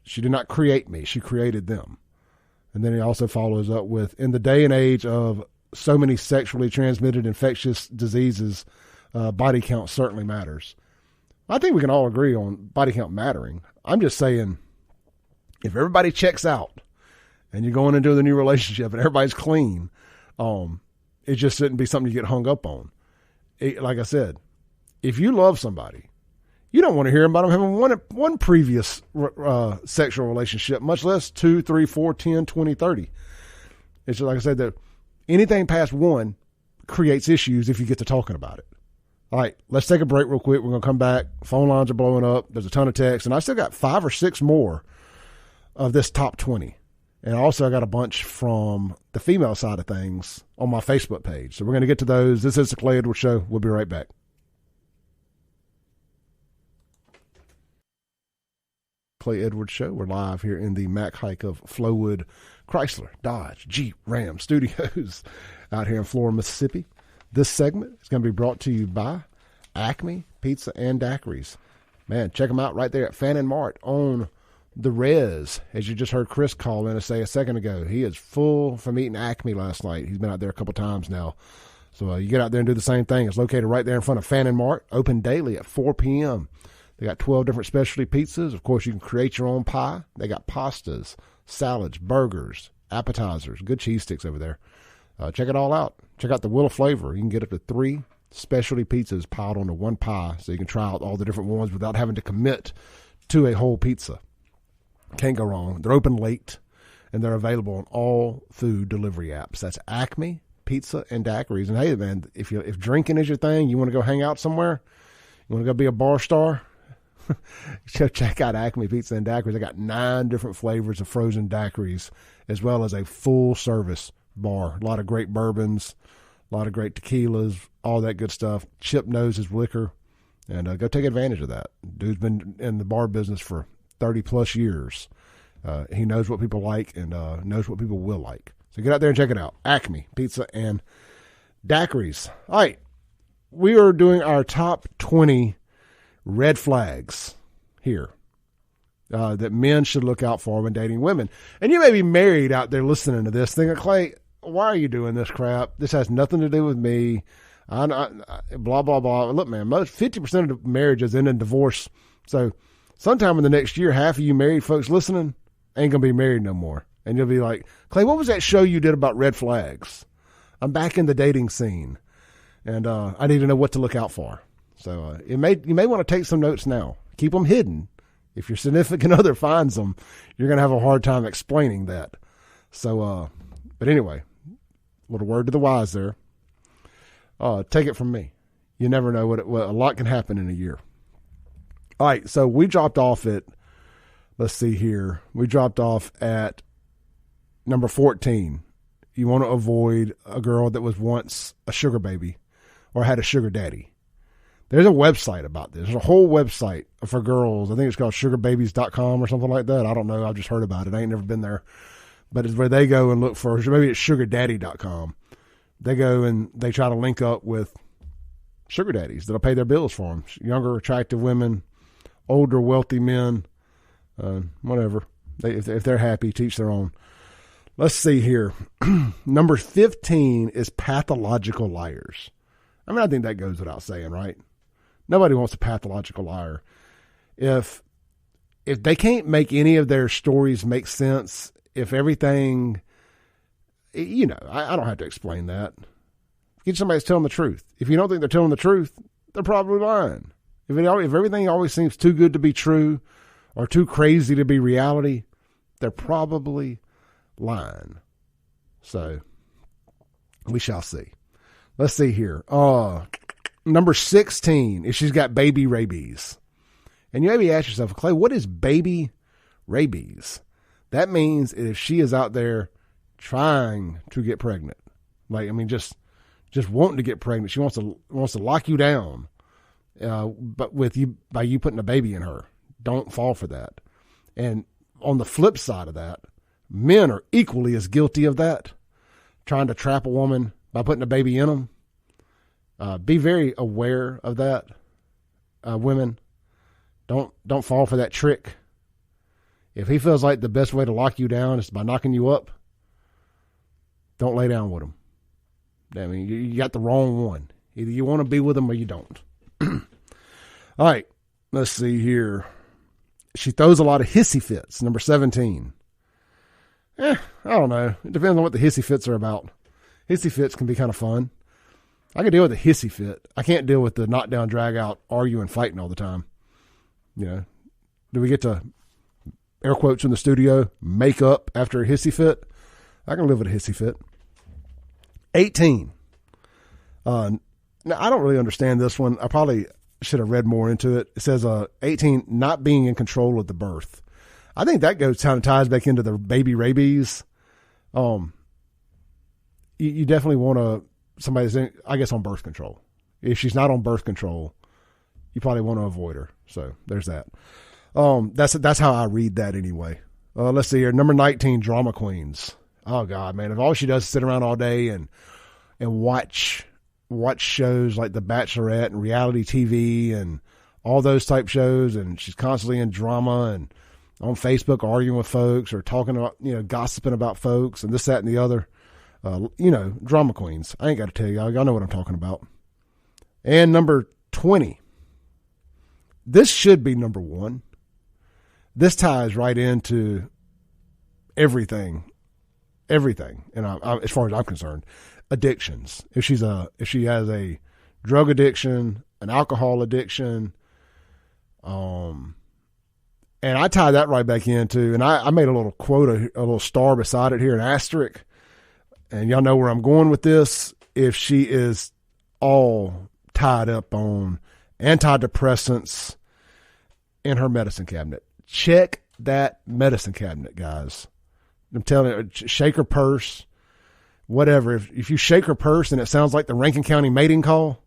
She did not create me. She created them. And then he also follows up with, in the day and age of so many sexually transmitted infectious diseases, body count certainly matters. I think we can all agree on body count mattering. I'm just saying, if everybody checks out and you're going into the new relationship and everybody's clean, it just shouldn't be something you get hung up on. Like I said, if you love somebody, you don't want to hear about them having one previous sexual relationship, much less 2, 3, 4, 10, 20, 30. It's just like I said, that anything past one creates issues if you get to talking about it. All right, let's take a break real quick. We're going to come back. Phone lines are blowing up. There's a ton of texts, and I still got 5 or 6 more of this top 20. And also I got a bunch from the female side of things on my Facebook page. So we're going to get to those. This is the Clay Edwards Show. We'll be right back. Clay Edwards Show. We're live here in the Mac Hike of Flowood Chrysler, Dodge, Jeep, Ram Studios out here in Florida, Mississippi. This segment is going to be brought to you by Acme Pizza and Daiquiris. Man, check them out right there at Fannin Mart on the Res, as you just heard Chris call in and say a second ago. He is full from eating Acme last night. He's been out there a couple times now. So you get out there and do the same thing. It's located right there in front of Fannin Mart, open daily at 4 p.m. They got 12 different specialty pizzas. Of course, you can create your own pie. They got pastas, salads, burgers, appetizers, good cheese sticks over there. Check it all out. Check out the wheel of flavor. You can get up to 3 specialty pizzas piled onto one pie, so you can try out all the different ones without having to commit to a whole pizza. Can't go wrong. They're open late, and they're available on all food delivery apps. That's Acme Pizza and Daiquiris. And hey, man, if drinking is your thing, you want to go hang out somewhere, you want to go be a bar star, check out Acme Pizza and Daiquiris. They got 9 different flavors of frozen daiquiris, as well as a full service bar. A lot of great bourbons, a lot of great tequilas, all that good stuff. Chip knows his liquor, and go take advantage of that. Dude's been in the bar business for 30 plus years. He knows what people like and knows what people will like. So get out there and check it out. Acme Pizza and Daiquiris. All right, we are doing our top 20 red flags here that men should look out for when dating women. And you may be married out there listening to this thinking, Clay, why are you doing this crap? This has nothing to do with me. Blah, blah, blah. Look, man, 50% of marriages end in divorce. So sometime in the next year, half of you married folks listening ain't going to be married no more. And you'll be like, Clay, what was that show you did about red flags? I'm back in the dating scene, and I need to know what to look out for. So you may want to take some notes now. Keep them hidden. If your significant other finds them, you're going to have a hard time explaining that. So, but anyway, little word to the wise there. Take it from me. You never know what a lot can happen in a year. All right, so we dropped off at, let's see here. We dropped off at number 14. You want to avoid a girl that was once a sugar baby or had a sugar daddy. There's a website about this. There's a whole website for girls. I think it's called sugarbabies.com or something like that. I don't know. I've just heard about it. I ain't never been there. But it's where they go and look for, maybe it's sugardaddy.com. They go and they try to link up with sugar daddies that'll pay their bills for them. Younger, attractive women, older, wealthy men, whatever. If they're happy, teach their own. Let's see here. Number 15 is pathological liars. I mean, I think that goes without saying, right? Nobody wants a pathological liar. If they can't make any of their stories make sense, if everything, I don't have to explain that. Get somebody that's telling the truth. If you don't think they're telling the truth, they're probably lying. If everything always seems too good to be true or too crazy to be reality, they're probably lying. So we shall see. Let's see here. Number 16, if she's got baby rabies. And you maybe ask yourself, Clay, what is baby rabies? That means if she is out there trying to get pregnant, just wanting to get pregnant, she wants to lock you down, but by you putting a baby in her. Don't fall for that. And on the flip side of that, men are equally as guilty of that, trying to trap a woman by putting a baby in them. Be very aware of that, women. Don't fall for that trick. If he feels like the best way to lock you down is by knocking you up, don't lay down with him. I mean, you got the wrong one. Either you want to be with him or you don't. All right, let's see here. She throws a lot of hissy fits, number 17. I don't know. It depends on what the hissy fits are about. Hissy fits can be kind of fun. I can deal with a hissy fit. I can't deal with the knockdown, drag out, arguing, fighting all the time. Do we get to, air quotes in the studio, make up after a hissy fit? I can live with a hissy fit. 18. Now, I don't really understand this one. I probably should have read more into it. It says 18, not being in control of the birth. I think that ties back into the baby rabies. You definitely want somebody's in, I guess, on birth control. If she's not on birth control, you probably want to avoid her. So there's that. That's how I read that anyway. Let's see here. Number 19, drama queens. Oh God, man. If all she does is sit around all day and watch shows like The Bachelorette and reality TV and all those type shows, and she's constantly in drama and on Facebook arguing with folks or talking about, gossiping about folks and this, that, and the other. Drama queens. I ain't got to tell y'all. Y'all know what I'm talking about. And number 20. This should be number 1. This ties right into everything. And as far as I'm concerned, addictions. If she has a drug addiction, an alcohol addiction, and I tie that right back into, and I made a little quote, a little star beside it here, an asterisk. And y'all know where I'm going with this. If she is all tied up on antidepressants in her medicine cabinet, check that medicine cabinet, guys. I'm telling you, shake her purse, whatever. If you shake her purse and it sounds like the Rankin County mating call,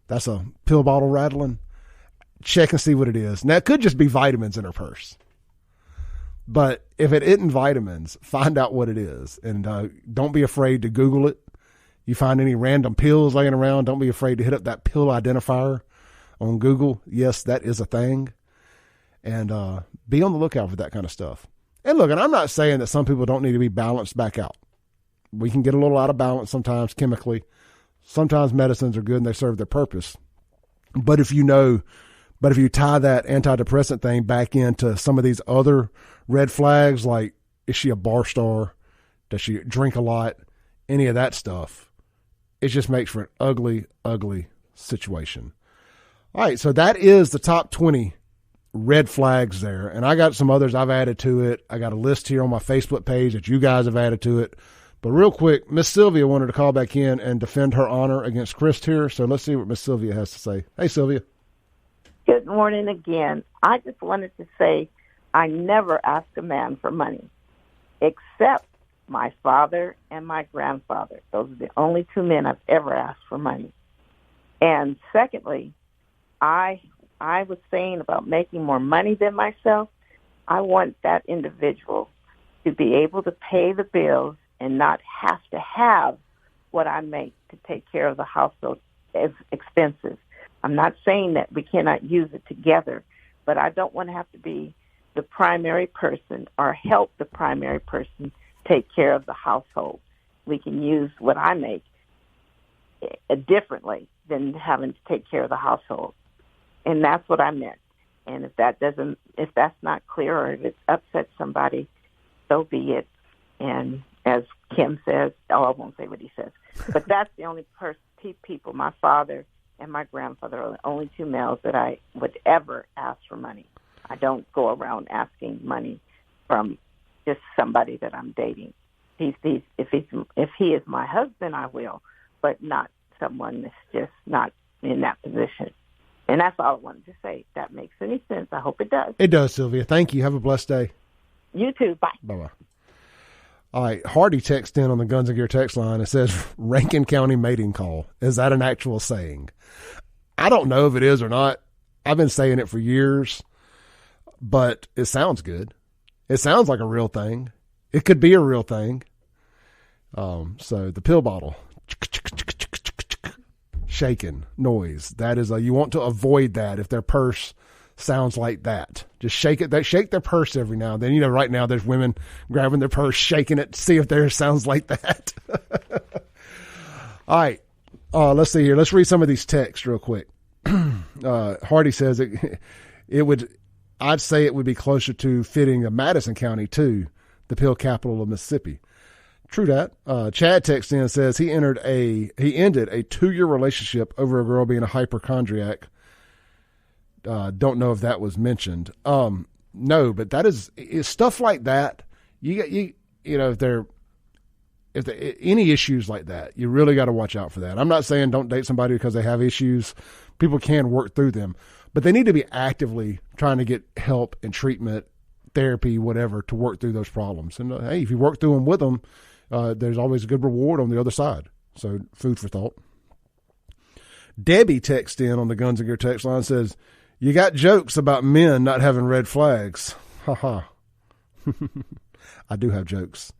that's a pill bottle rattling. Check and see what it is. Now, it could just be vitamins in her purse. But if it isn't vitamins, find out what it is. And don't be afraid to Google it. You find any random pills laying around, don't be afraid to hit up that pill identifier on Google. Yes, that is a thing. And be on the lookout for that kind of stuff. And look, and I'm not saying that some people don't need to be balanced back out. We can get a little out of balance sometimes chemically. Sometimes medicines are good and they serve their purpose. But if you tie that antidepressant thing back into some of these other red flags, like is she a bar star? Does she drink a lot? Any of that stuff, it just makes for an ugly, ugly situation. All right, so that is the top 20 red flags there. And I got some others I've added to it. I got a list here on my Facebook page that you guys have added to it. But real quick, Miss Sylvia wanted to call back in and defend her honor against Chris here. So let's see what Miss Sylvia has to say. Hey, Sylvia. Good morning again. I just wanted to say I never ask a man for money, except my father and my grandfather. Those are the only two men I've ever asked for money. And secondly, I was saying about making more money than myself. I want that individual to be able to pay the bills and not have to have what I make to take care of the household expenses. I'm not saying that we cannot use it together, but I don't want to have to be the primary person or help the primary person take care of the household. We can use what I make differently than having to take care of the household. And that's what I meant. And if that's not clear or if it upsets somebody, so be it. And as Kim says, I won't say what he says, but that's the only people, my father and my grandfather are the only two males that I would ever ask for money. I don't go around asking money from just somebody that I'm dating. If he is my husband, I will, but not someone that's just not in that position. And that's all I wanted to say. If that makes any sense. I hope it does. It does, Sylvia. Thank you. Have a blessed day. You too. Bye. Bye-bye. All right. Hardy texts in on the Guns and Gear text line. It says, Rankin County mating call. Is that an actual saying? I don't know if it is or not. I've been saying it for years, but it sounds good. It sounds like a real thing. It could be a real thing. So the pill bottle. Shaking noise. That is you want to avoid that if their purse sounds like that. Just shake it. They shake their purse every now and then. You know, right now there's women grabbing their purse, shaking it, see if theirs sounds like that. All right. Let's see here. Let's read some of these texts real quick. Hardy says I'd say it would be closer to fitting of Madison County too, the pill capital of Mississippi. True that. Chad texts in and says he ended a 2-year relationship over a girl being a hypochondriac. Don't know if that was mentioned. No, but that is stuff like that. You know, if there any issues like that, you really got to watch out for that. I'm not saying don't date somebody because they have issues. People can work through them, but they need to be actively trying to get help and treatment, therapy, whatever, to work through those problems. And hey, if you work through them with them, there's always a good reward on the other side. So food for thought. Debbie texts in on the Guns and Gear text line, says, you got jokes about men not having red flags. Ha ha. I do have jokes.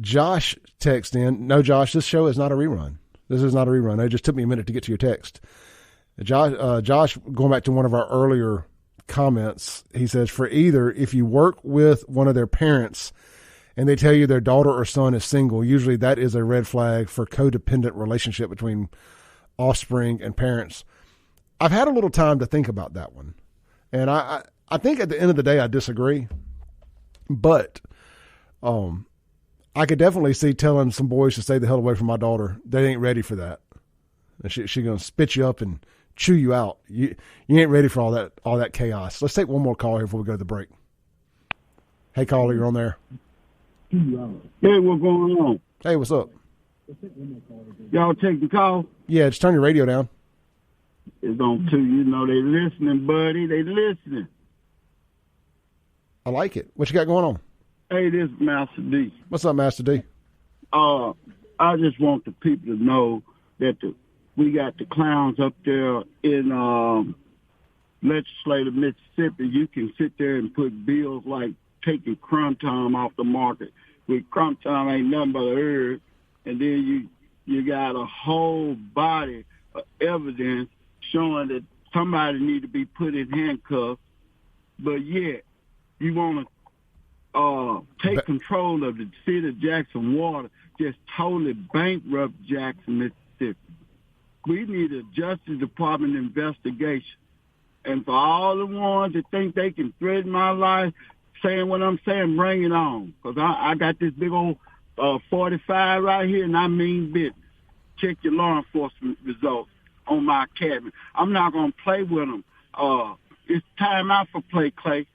Josh texts in. No, Josh, this show is not a rerun. This is not a rerun. It just took me a minute to get to your text. Josh, going back to one of our earlier comments, he says, for either, if you work with one of their parents and they tell you their daughter or son is single, usually that is a red flag for codependent relationship between offspring and parents. I've had a little time to think about that one. And I think at the end of the day, I disagree. But I could definitely see telling some boys to stay the hell away from my daughter. They ain't ready for that. And she going to spit you up and chew you out. You ain't ready for all that chaos. Let's take one more call here before we go to the break. Hey, caller, you're on there. Hey, what's going on? Hey, what's up? Y'all take the call? Yeah, just turn your radio down. It's on 2. You know they listening, buddy. They listening. I like it. What you got going on? Hey, this is Master D. What's up, Master D? I just want the people to know that we got the clowns up there in legislative Mississippi. You can sit there and put bills like taking crumb time off the market. With crumb time ain't nothing but a herb. And then you got a whole body of evidence showing that somebody need to be put in handcuffs. But yet, you want to take control of the city of Jackson Water, just totally bankrupt Jackson, Mississippi. We need a Justice Department investigation. And for all the ones that think they can threaten my life, saying what I'm saying, bring it on. Because I got this big old 45 right here, and I mean business. Check your law enforcement results on my cabin. I'm not going to play with them. It's time out for play, Clay.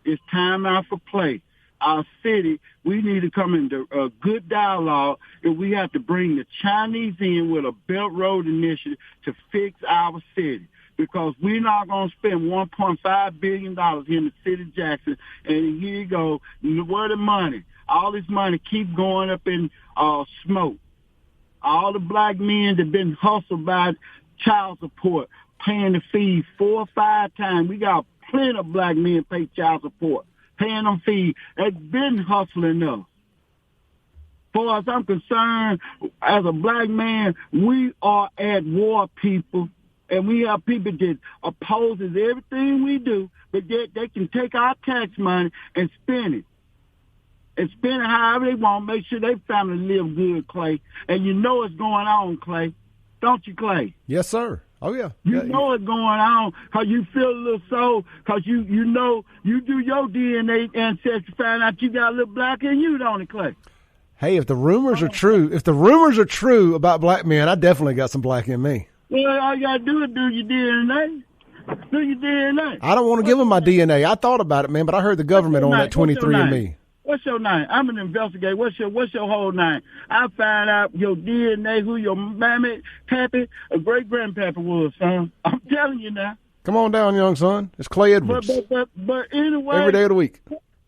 It's time out for play. Our city, we need to come into a good dialogue, and we have to bring the Chinese in with a Belt Road initiative to fix our city. Because we're not going to spend $1.5 billion in the city of Jackson, and here you go, where the money? All this money keep going up in smoke. All the black men that been hustled by child support, paying the fees 4 or 5 times. We got plenty of black men pay child support, paying them fees. They've been hustling us. Far as I'm concerned, as a black man, we are at war, people. And we have people that opposes everything we do, but yet they can take our tax money and spend it. And spend it however they want, make sure their family live good, Clay. And you know it's going on, Clay. Don't you, Clay? Yes, sir. Oh, yeah. You know it's going on because you feel a little soul, because you know you do your DNA ancestry, find out you got a little black in you, don't it, Clay? Hey, if the rumors are true about black men, I definitely got some black in me. Well, all you got to do is do your DNA. Do your DNA. I don't want to give them my DNA. I thought about it, man, but I heard the government on that 23andMe. What's your name? I'm an investigator. What's your whole name? I find out your DNA, who your mammy, pappy, or great-grandpappy was, son. I'm telling you now. Come on down, young son. It's Clay Edwards. But anyway. Every day of the week.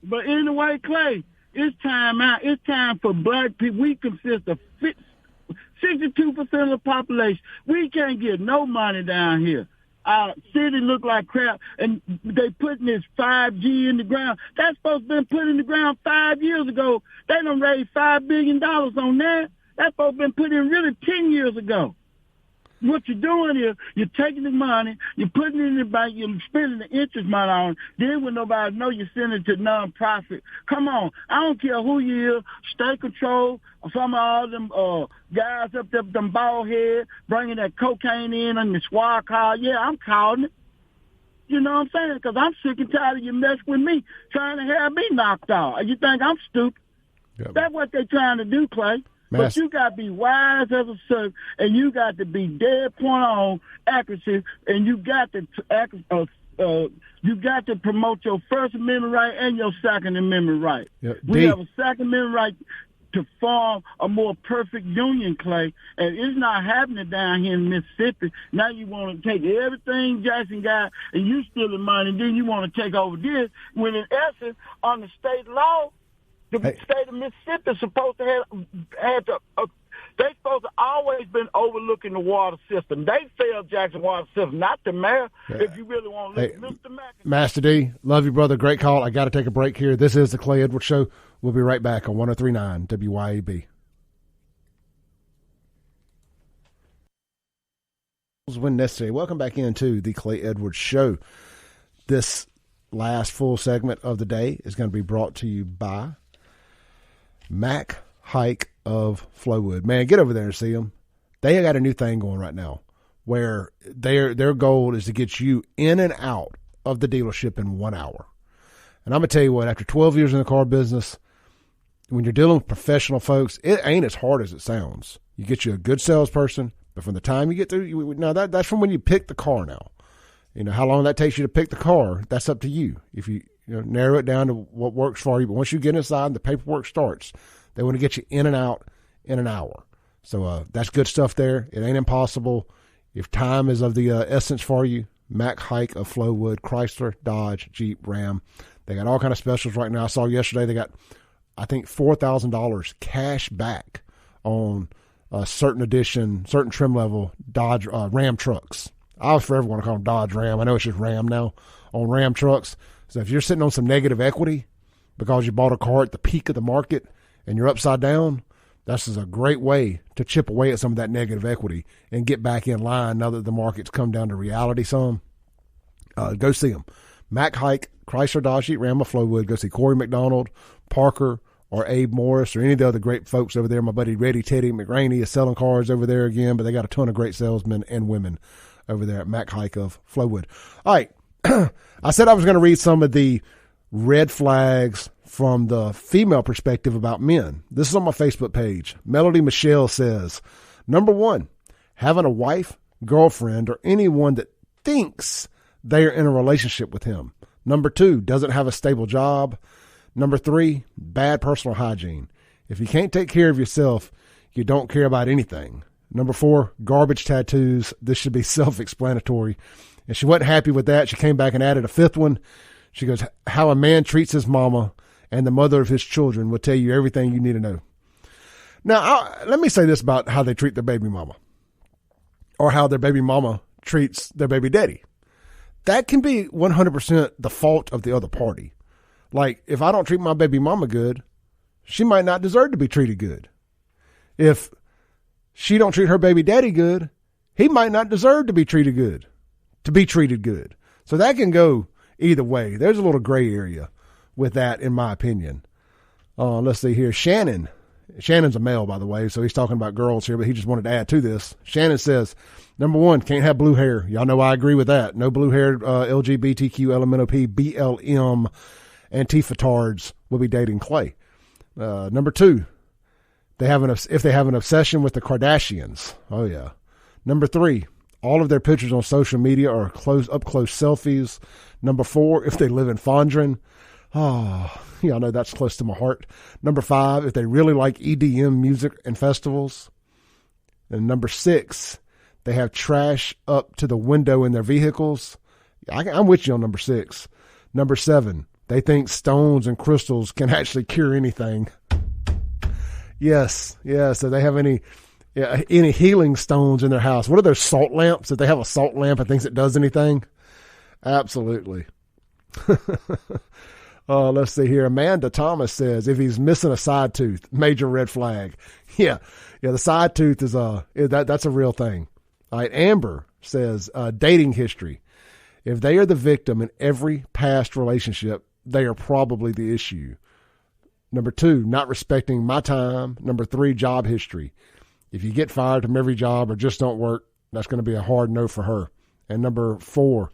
But anyway, Clay, it's time out. It's time for black people. We consist of 62% of the population. We can't get no money down here. Our city look like crap, and they putting this 5G in the ground. That's supposed to be put in the ground 5 years ago. They done raised $5 billion on that. That's supposed to be put in really 10 years ago. What you're doing is you're taking the money, you're putting it in the bank, you're spending the interest money on it. Then when nobody know, you're sending it to nonprofit. Come on. I don't care who you is, state control, some of all them guys up there with them bald heads, bringing that cocaine in the squad car. Yeah, I'm calling it. You know what I'm saying? Because I'm sick and tired of you mess with me, trying to have me knocked out. You think I'm stupid? Yep. That's what they're trying to do, Clay. But you got to be wise as a serpent, and you got to be dead point on accuracy, and you got to promote your First Amendment right and your Second Amendment right. Yep. We have a Second Amendment right to form a more perfect union, Clay, and it's not happening down here in Mississippi. Now you want to take everything Jackson got, and you stealing money, and then you want to take over this, when in essence, on the state law, the state of Mississippi is supposed to they supposed to always been overlooking the water system. They failed Jackson water system, not the mayor. Yeah. If you really want to listen, Mr. McIntyre. Master D, love you, brother. Great call. I got to take a break here. This is the Clay Edwards Show. We'll be right back on 103.9 WYAB. When necessary. Welcome back into the Clay Edwards Show. This last full segment of the day is going to be brought to you by Mac Hike of Flowwood. Man, get over there and see them. They got a new thing going right now where their goal is to get you in and out of the dealership in 1 hour. And I'm going to tell you what, after 12 years in the car business, when you're dealing with professional folks, it ain't as hard as it sounds. You get you a good salesperson, but from the time you get through, that's from when you pick the car now. You know, how long that takes you to pick the car, that's up to you. If you narrow it down to what works for you. But once you get inside and the paperwork starts, they want to get you in and out in an hour. So that's good stuff there. It ain't impossible. If time is of the essence for you, Mac Hike of Flowwood, Chrysler, Dodge, Jeep, Ram. They got all kind of specials right now. I saw yesterday they got, I think, $4,000 cash back on certain edition, certain trim level Dodge Ram trucks. I was forever want to call them Dodge Ram. I know it's just Ram now on Ram trucks. So if you're sitting on some negative equity because you bought a car at the peak of the market and you're upside down, this is a great way to chip away at some of that negative equity and get back in line now that the market's come down to reality some. Go see them. Mac Hike, Chrysler, Dodge, Jeep, Ram of Flowwood. Go see Corey McDonald, Parker, or Abe Morris, or any of the other great folks over there. My buddy Reddy Teddy McRaney is selling cars over there again, but they got a ton of great salesmen and women over there at Mac Hike of Flowwood. All right. I said I was going to read some of the red flags from the female perspective about men. This is on my Facebook page. Melody Michelle says, number 1, having a wife, girlfriend, or anyone that thinks they are in a relationship with him. Number 2, doesn't have a stable job. Number 3, bad personal hygiene. If you can't take care of yourself, you don't care about anything. Number 4, garbage tattoos. This should be self-explanatory. And she wasn't happy with that. She came back and added a 5th one. She goes, how a man treats his mama and the mother of his children will tell you everything you need to know. Now, let me say this about how they treat their baby mama or how their baby mama treats their baby daddy. That can be 100% the fault of the other party. Like, if I don't treat my baby mama good, she might not deserve to be treated good. If she don't treat her baby daddy good, he might not deserve to be treated good. So that can go either way. There's a little gray area with that, in my opinion. Let's see here. Shannon's a male, by the way, so he's talking about girls here, but he just wanted to add to this. Shannon says, number 1, can't have blue hair. Y'all know I agree with that. No blue hair, LGBTQ, LMNOP, BLM, Antifa-tards will be dating Clay. Number 2, if they have an obsession with the Kardashians. Oh, yeah. Number 3, all of their pictures on social media are up-close selfies. Number 4, if they live in Fondren. Oh, yeah, I know that's close to my heart. Number 5, if they really like EDM music and festivals. And number 6, they have trash up to the window in their vehicles. I'm with you on number 6. Number 7, they think stones and crystals can actually cure anything. Yes. So they have any healing stones in their house. What are those salt lamps? If they have a salt lamp and thinks it does anything? Absolutely. Let's see here. Amanda Thomas says, if he's missing a side tooth, major red flag. Yeah, the side tooth is that's a real thing. All right, Amber says, dating history. If they are the victim in every past relationship, they are probably the issue. Number 2, not respecting my time. Number 3, job history. If you get fired from every job or just don't work, that's going to be a hard no for her. And number 4,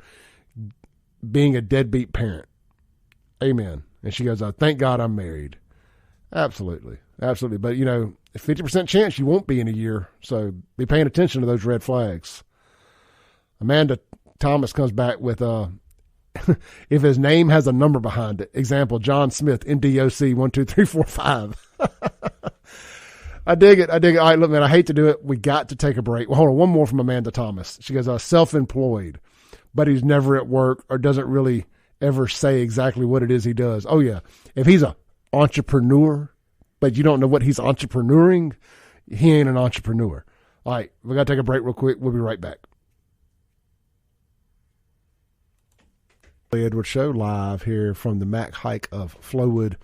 being a deadbeat parent. Amen. And she goes, thank God I'm married. Absolutely. But, 50% chance you won't be in a year. So be paying attention to those red flags. Amanda Thomas comes back with, if his name has a number behind it. Example, John Smith, NDOC 12345. I dig it. All right, look, man, I hate to do it. We got to take a break. Well, hold on. One more from Amanda Thomas. She goes, self-employed, but he's never at work or doesn't really ever say exactly what it is he does. Oh, yeah. If he's an entrepreneur, but you don't know what he's entrepreneuring, he ain't an entrepreneur. All right, we got to take a break real quick. We'll be right back. Edward Show live here from the Mac Hike of Flowood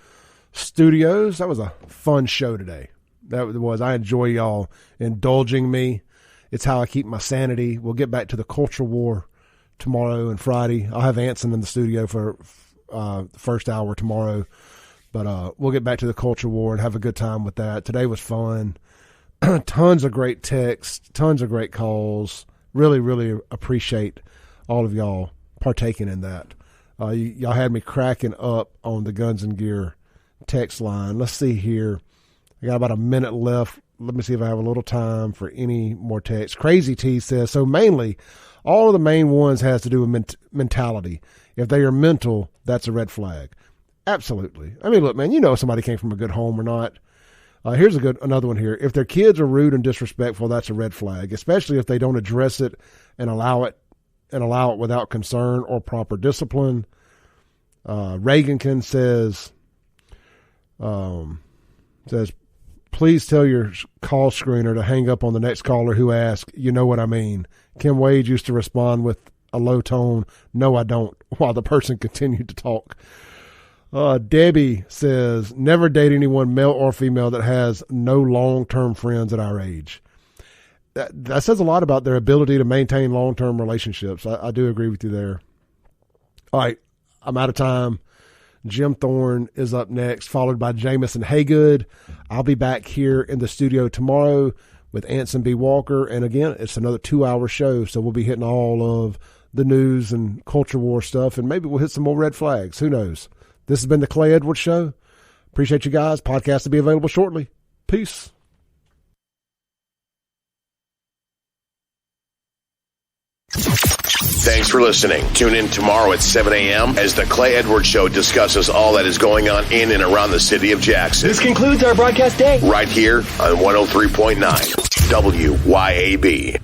Studios. That was a fun show today. That was. I enjoy y'all indulging me. It's how I keep my sanity. We'll get back to the culture war tomorrow and Friday. I'll have Anson in the studio for the first hour tomorrow. But we'll get back to the culture war and have a good time with that. Today was fun. Tons of great texts, tons of great calls. Really, really appreciate all of y'all partaking in that. Y'all had me cracking up on the Guns and Gear text line. Let's see here. I got about a minute left. Let me see if I have a little time for any more text. Crazy T says, so mainly all of the main ones has to do with mentality. If they are mental, that's a red flag. Absolutely. I mean, look, man, if somebody came from a good home or not. Here's another one here. If their kids are rude and disrespectful, that's a red flag, especially if they don't address it and allow it without concern or proper discipline. Reagankin says, please tell your call screener to hang up on the next caller who asks, you know what I mean. Kim Wade used to respond with a low tone, no, I don't, while the person continued to talk. Debbie says, never date anyone, male or female, that has no long-term friends at our age. That says a lot about their ability to maintain long-term relationships. I do agree with you there. All right, I'm out of time. Jim Thorne is up next, followed by Jamison Haygood. I'll be back here in the studio tomorrow with Anson B. Walker. And again, it's another 2-hour show, so we'll be hitting all of the news and culture war stuff, and maybe we'll hit some more red flags. Who knows? This has been the Clay Edwards Show. Appreciate you guys. Podcast will be available shortly. Peace. Thanks for listening. Tune in tomorrow at 7 a.m. as the Clay Edwards Show discusses all that is going on in and around the city of Jackson. This concludes our broadcast day. Right here on 103.9 WYAB.